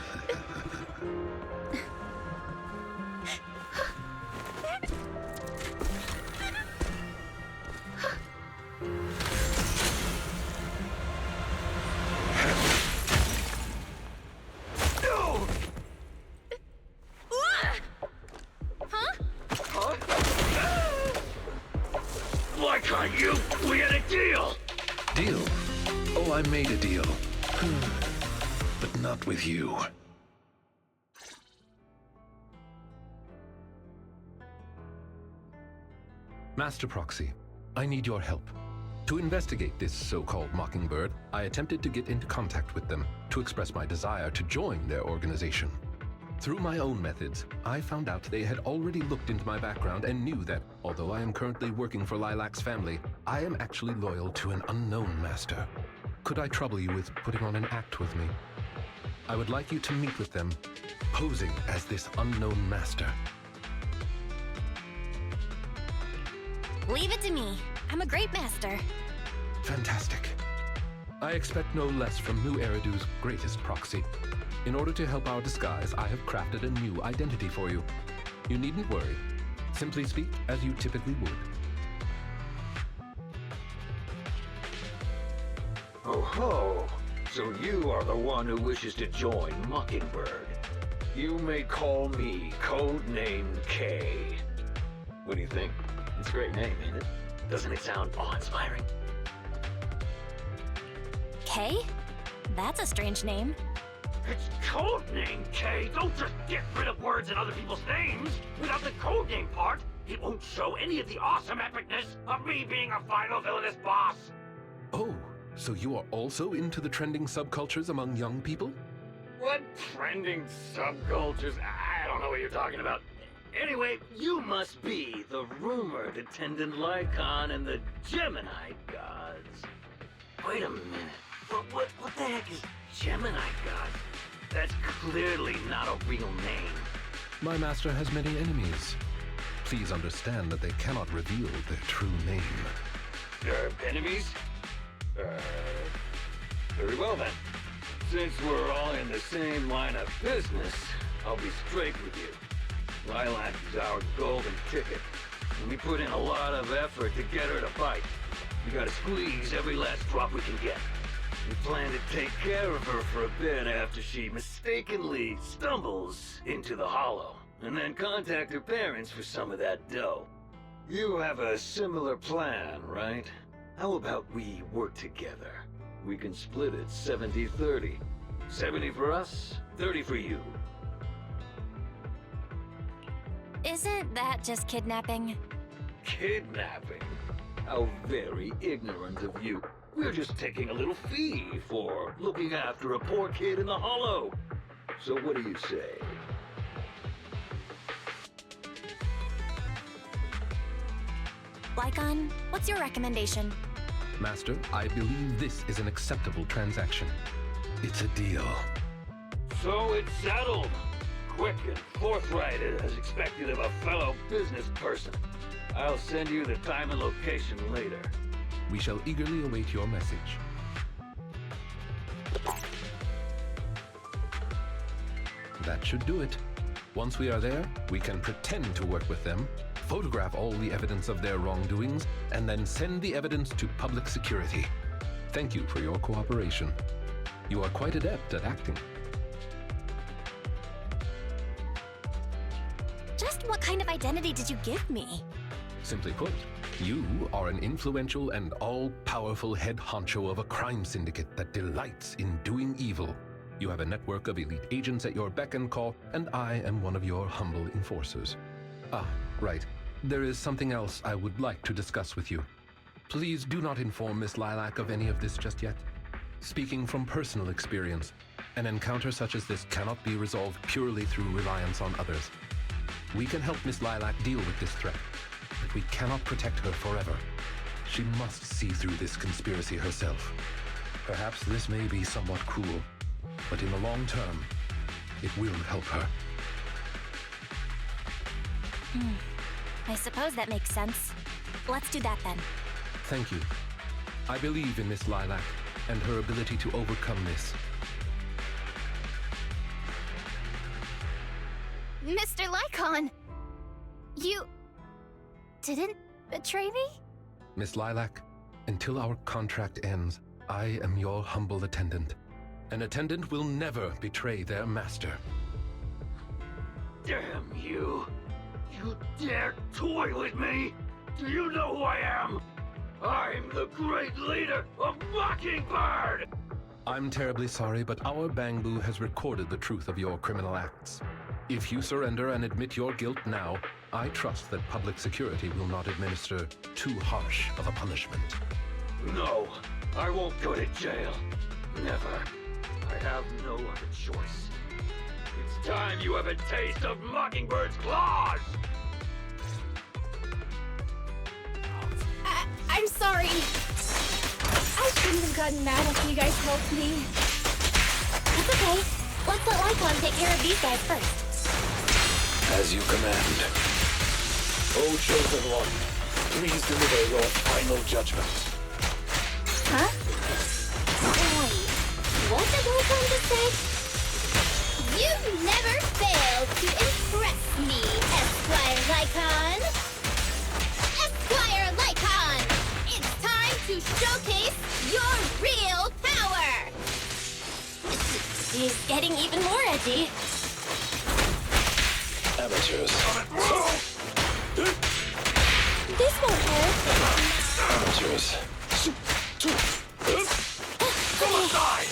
Lycaon, we had a deal! Deal? Oh, I made a deal. But not with you. Master Proxy, I need your help. To investigate this so-called Mockingbird, I attempted to get into contact with them to express my desire to join their organization. Through my own methods, I found out they had already looked into my background and knew that, although I am currently working for Lilac's family, I am actually loyal to an unknown master. Could I trouble you with putting on an act with me? I would like you to meet with them, posing as this unknown master. Leave it to me. I'm a great master. Fantastic. I expect no less from New Eridu's greatest proxy. In order to help our disguise, I have crafted a new identity for you. You needn't worry. Simply speak as you typically would. Oh ho! So you are the one who wishes to join Mockingbird. You may call me Codenamed K. What do you think? It's a great name, ain't it? Doesn't it sound awe-inspiring? K? That's a strange name. It's codename K. Don't just get rid of words in other people's names. Without the codename part, it won't show any of the awesome epicness of me being a final villainous boss. Oh, so you are also into the trending subcultures among young people? What trending subcultures? I don't know what you're talking about. Anyway, you must be the rumored attendant Lycaon and the Gemini gods. Wait a minute. What the heck is Gemini gods? That's clearly not a real name. My master has many enemies. Please understand that they cannot reveal their true name. Enemies? Very well then. Since we're all in the same line of business, I'll be straight with you. Lilac is our golden ticket, and we put in a lot of effort to get her to bite. We gotta squeeze every last drop we can get. We plan to take care of her for a bit after she mistakenly stumbles into the Hollow, and then contact her parents for some of that dough. You have a similar plan, right? How about we work together? We can split it 70-30. 70 for us, 30 for you. Isn't that just kidnapping? Kidnapping? How very ignorant of you. We're just taking a little fee for looking after a poor kid in the Hollow. So what do you say? Lycaon, what's your recommendation? Master, I believe this is an acceptable transaction. It's a deal. So it's settled. Quick and forthright as expected of a fellow business person. I'll send you the time and location later. We shall eagerly await your message. That should do it. Once we are there, we can pretend to work with them, photograph all the evidence of their wrongdoings, and then send the evidence to public security. Thank you for your cooperation. You are quite adept at acting. Just what kind of identity did you give me? Simply put, you are an influential and all-powerful head honcho of a crime syndicate that delights in doing evil. You have a network of elite agents at your beck and call, and I am one of your humble enforcers. Ah, right. There is something else I would like to discuss with you. Please do not inform Miss Lilac of any of this just yet. Speaking from personal experience, an encounter such as this cannot be resolved purely through reliance on others. We can help Miss Lilac deal with this threat, but we cannot protect her forever. She must see through this conspiracy herself. Perhaps this may be somewhat cruel, but in the long term, it will help her. I suppose that makes sense. Let's do that then. Thank you. I believe in Miss Lilac and her ability to overcome this. Mr. Lycaon! You didn't betray me? Miss Lilac, until our contract ends, I am your humble attendant. An attendant will never betray their master. Damn you! You dare toy with me? Do you know who I am? I'm the great leader of Mockingbird! I'm terribly sorry, but our Bangbu has recorded the truth of your criminal acts. If you surrender and admit your guilt now, I trust that public security will not administer too harsh of a punishment. No, I won't go to jail. Never. I have no other choice. It's time you have a taste of Mockingbird's claws! I'm sorry. I shouldn't have gotten mad after you guys helped me. It's okay. Let's let Lycaon take care of these guys first. As you command. O Chosen One, please deliver your final judgment. Huh? Wait, what did Lycaon just say? You've never failed to impress me, Esquire Lycaon. Esquire Lycaon! It's time to showcase your real power! He's getting even more edgy. Amateurs. This won't hurt. Amateurs. Come aside!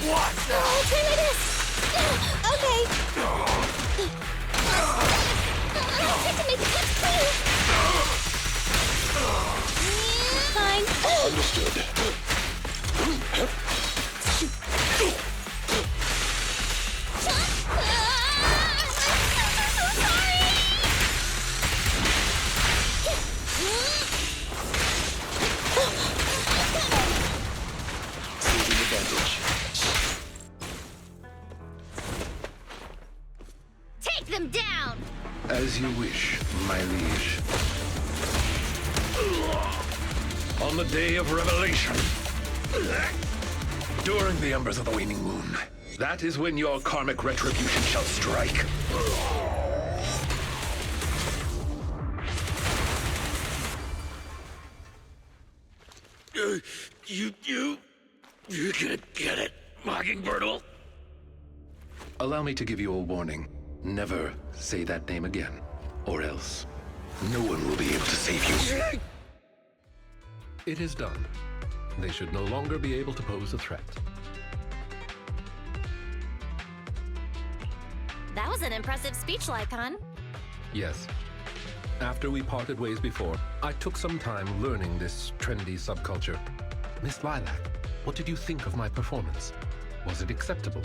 What? Oh, try my best. Okay. I'll try to make the cuts clean. Fine. Understood. Take them down! As you wish, my liege. On the day of revelation, during the embers of the waning moon, that is when your karmic retribution shall strike. You can't get it, Mockingbird. Allow me to give you a warning. Never say that name again, or else no one will be able to save you. It is done. They should no longer be able to pose a threat. That was an impressive speech, Lycaon. Yes. After we parted ways before, I took some time learning this trendy subculture. Miss Lilac, what did you think of my performance? Was it acceptable?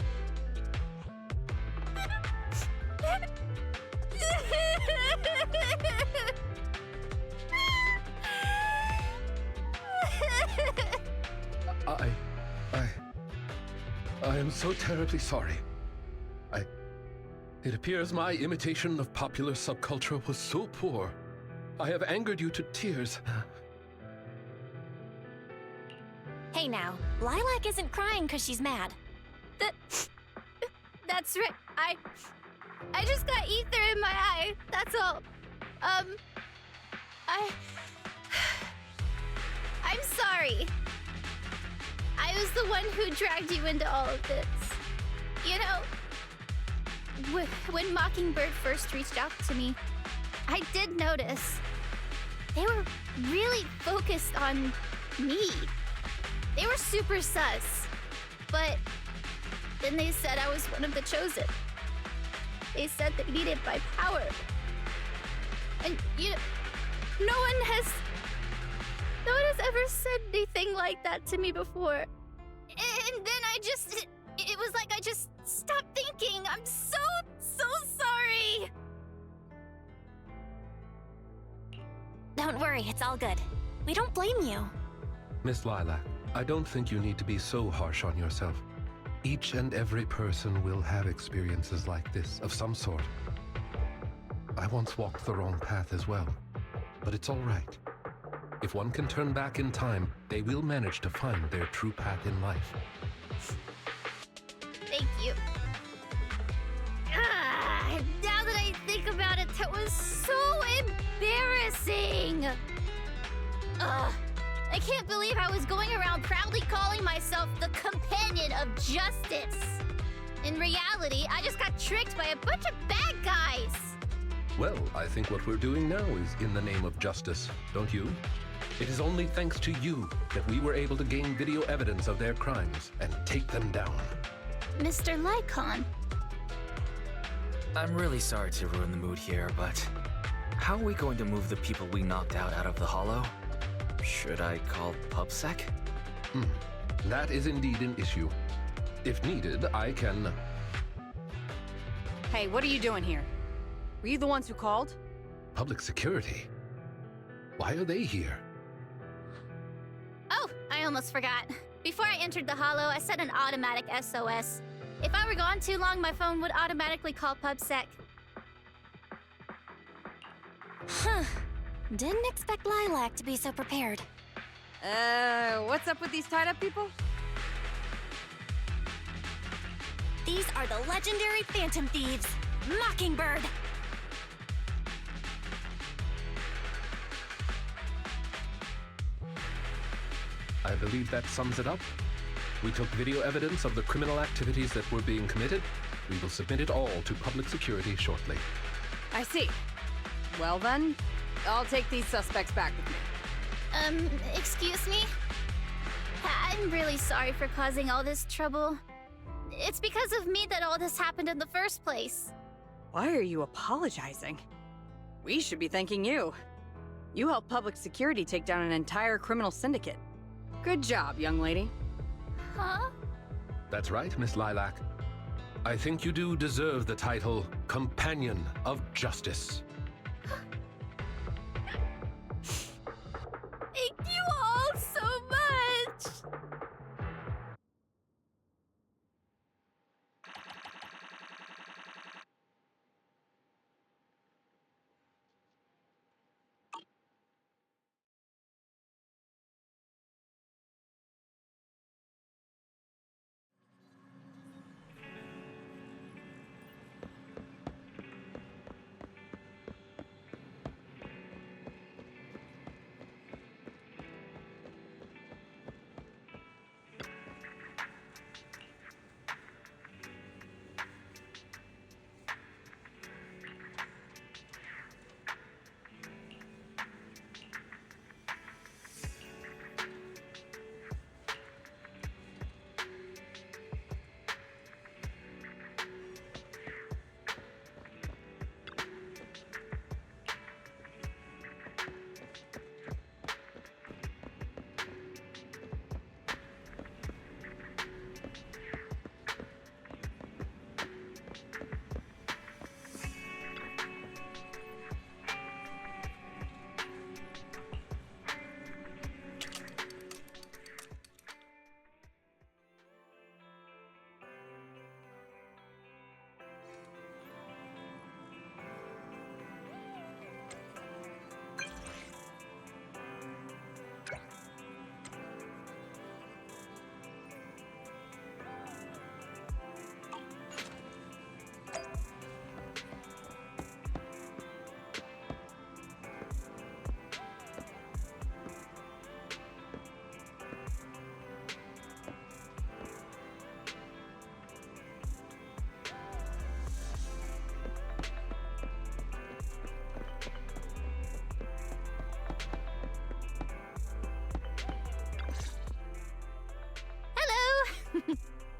I am so terribly sorry. It appears my imitation of popular subculture was so poor. I have angered you to tears. Hey now, Lilac isn't crying because she's mad. That's right. I just got ether in my eye. That's all. I'm sorry. I was the one who dragged you into all of this. You know, when Mockingbird first reached out to me, I did notice they were really focused on me. They were super sus. But then they said I was one of the chosen. They said they needed my power. And no one has ever said anything like that to me before. And then it was like I just stopped thinking. I'm so sorry. Don't worry, it's all good. We don't blame you. Miss Lilac, I don't think you need to be so harsh on yourself. Each and every person will have experiences like this, of some sort. I once walked the wrong path as well, but it's all right. If one can turn back in time, they will manage to find their true path in life. Thank you. Now that I think about it, that was so embarrassing. I can't believe I was going around proudly calling myself the companion of justice. In reality, I just got tricked by a bunch of bad guys. Well, I think what we're doing now is in the name of justice, don't you? It is only thanks to you that we were able to gain video evidence of their crimes and take them down. Mr. Lycaon. I'm really sorry to ruin the mood here, but how are we going to move the people we knocked out of the Hollow? Should I call PubSec? That is indeed an issue. If needed, I can... Hey, what are you doing here? Were you the ones who called? Public security? Why are they here? Oh, I almost forgot. Before I entered the Hollow, I set an automatic SOS. If I were gone too long, my phone would automatically call PubSec. Huh. Didn't expect Lilac to be so prepared. What's up with these tied-up people? These are the legendary Phantom Thieves, Mockingbird. I believe that sums it up. We took video evidence of the criminal activities that were being committed. We will submit it all to public security shortly. I see. Well then, I'll take these suspects back with me. Excuse me? I'm really sorry for causing all this trouble. It's because of me that all this happened in the first place. Why are you apologizing? We should be thanking you. You helped public security take down an entire criminal syndicate. Good job, young lady. Huh? That's right, Miss Lilac. I think you do deserve the title Companion of Justice. Thank you all so much!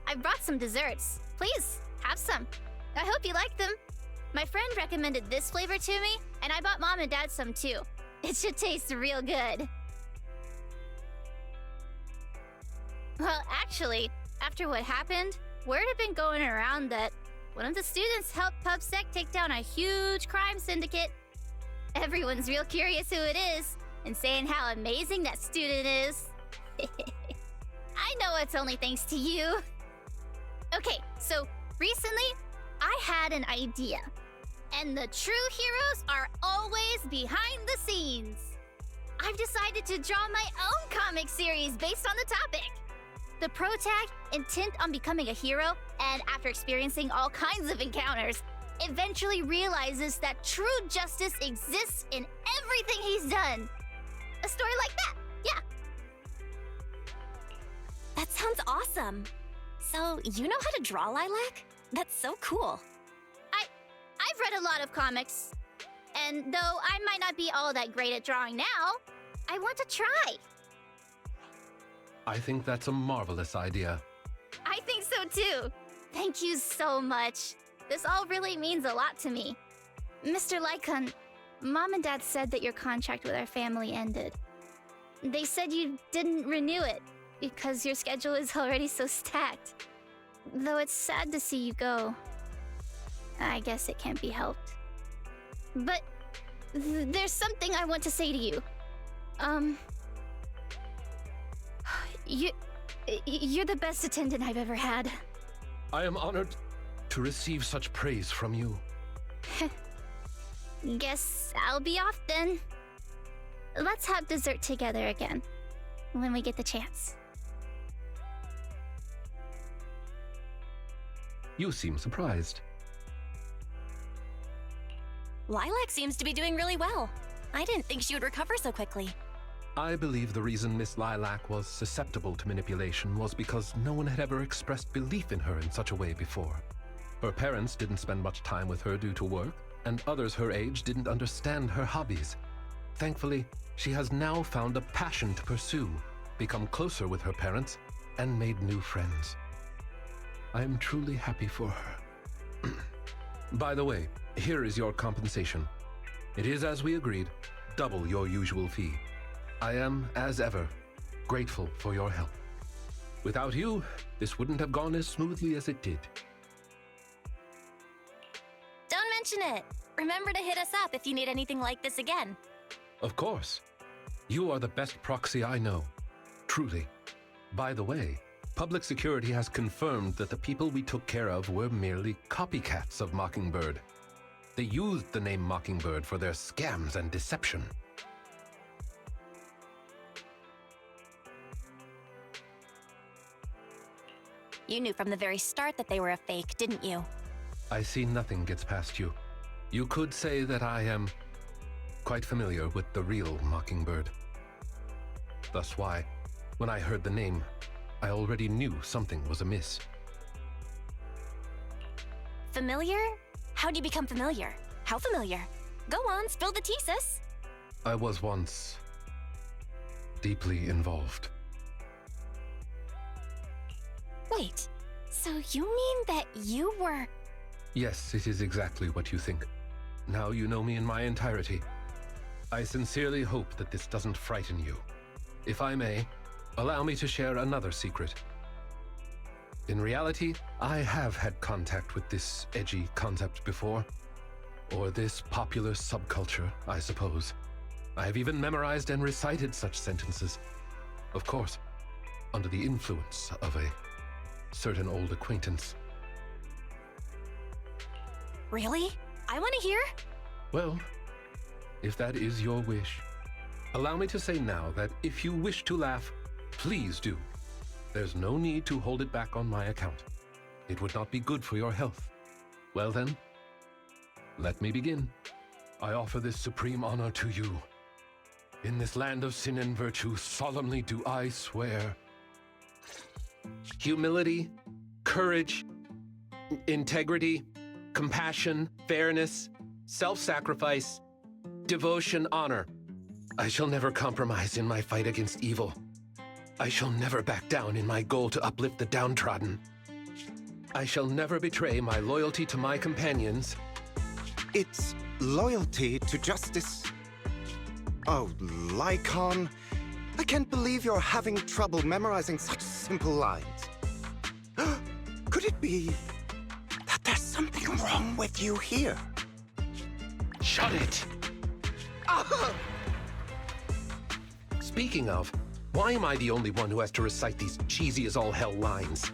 I brought some desserts. Please, have some. I hope you like them. My friend recommended this flavor to me, and I bought Mom and Dad some too. It should taste real good. Well, actually, after what happened, word had been going around that one of the students helped PubSec take down a huge crime syndicate. Everyone's real curious who it is, and saying how amazing that student is. I know it's only thanks to you. Okay, so recently, I had an idea. And the true heroes are always behind the scenes. I've decided to draw my own comic series based on the topic. The protag, intent on becoming a hero, and after experiencing all kinds of encounters, eventually realizes that true justice exists in everything he's done. A story like that, yeah. That sounds awesome. So, you know how to draw, Lilac? That's so cool. I've read a lot of comics. And though I might not be all that great at drawing now, I want to try. I think that's a marvelous idea. I think so too. Thank you so much. This all really means a lot to me. Mr. Lycaon, Mom and Dad said that your contract with our family ended. They said you didn't renew it because your schedule is already so stacked. Though it's sad to see you go. I guess it can't be helped. But there's something I want to say to you. You're the best attendant I've ever had. I am honored to receive such praise from you. Guess I'll be off then. Let's have dessert together again, when we get the chance. You seem surprised. Lilac seems to be doing really well. I didn't think she would recover so quickly. I believe the reason Miss Lilac was susceptible to manipulation was because no one had ever expressed belief in her in such a way before. Her parents didn't spend much time with her due to work, and others her age didn't understand her hobbies. Thankfully, She has now found a passion to pursue, become closer with her parents, and made new friends. I am truly happy for her. By the way, here is your compensation. It is as we agreed, double your usual fee. I am, as ever, grateful for your help. Without you, this wouldn't have gone as smoothly as it did. Don't mention it. Remember to hit us up if you need anything like this again. Of course. You are the best proxy I know. Truly. By the way, public security has confirmed that the people we took care of were merely copycats of Mockingbird. They used the name Mockingbird for their scams and deception. You knew from the very start that they were a fake, didn't you? I see nothing gets past you. You could say that I am quite familiar with the real Mockingbird. Thus why, when I heard the name, I already knew something was amiss. Familiar? How'd you become familiar? How familiar? Go on, spill the tea, sis. I was once deeply involved. Wait, so you mean that you were... Yes, it is exactly what you think. Now you know me in my entirety. I sincerely hope that this doesn't frighten you. If I may, allow me to share another secret. In reality, I have had contact with this edgy concept before. Or this popular subculture, I suppose. I have even memorized and recited such sentences. Of course, under the influence of a certain old acquaintance. Really? I want to hear? Well, if that is your wish, allow me to say now that if you wish to laugh, please do. There's no need to hold it back on my account. It would not be good for your health. Well then, let me begin. I offer this supreme honor to you. In this land of sin and virtue, solemnly do I swear. Humility, courage, integrity, compassion, fairness, self-sacrifice, devotion, honor. I shall never compromise in my fight against evil. I shall never back down in my goal to uplift the downtrodden. I shall never betray my loyalty to my companions. It's loyalty to justice. Oh, Lycaon, I can't believe you're having trouble memorizing such simple lines. Could it be that there's something wrong with you here? Shut it! Speaking of, why am I the only one who has to recite these cheesy as all hell lines?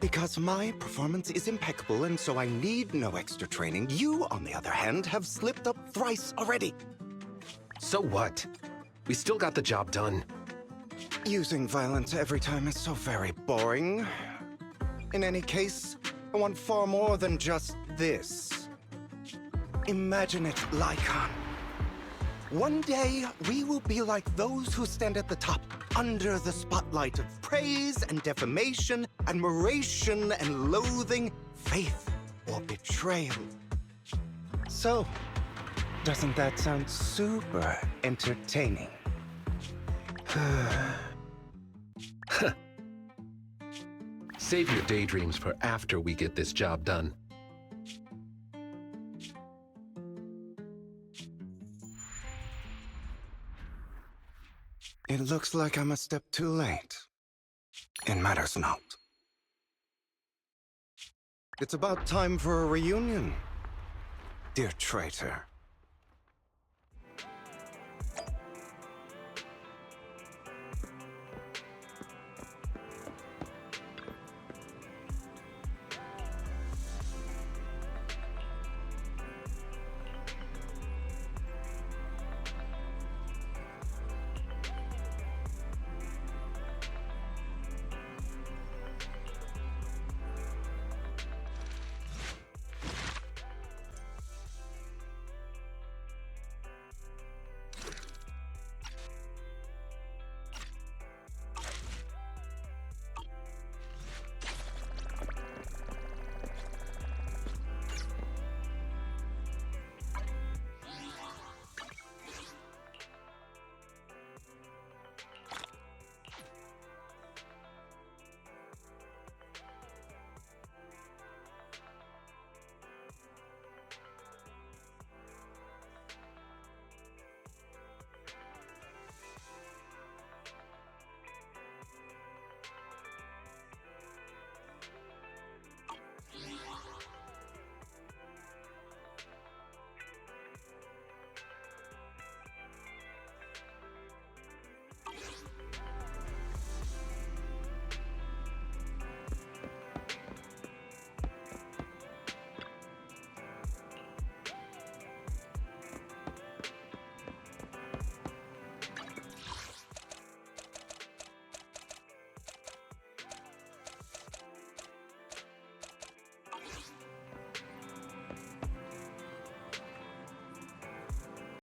Because my performance is impeccable, and so I need no extra training. You, on the other hand, have slipped up thrice already. So what? We still got the job done. Using violence every time is so very boring. In any case, I want far more than just this. Imagine it, Lycaon. One day, we will be like those who stand at the top, under the spotlight of praise and defamation, admiration and loathing, faith or betrayal. So, doesn't that sound super entertaining? Save your daydreams for after we get this job done. It looks like I'm a step too late. It matters not. It's about time for a reunion, dear traitor.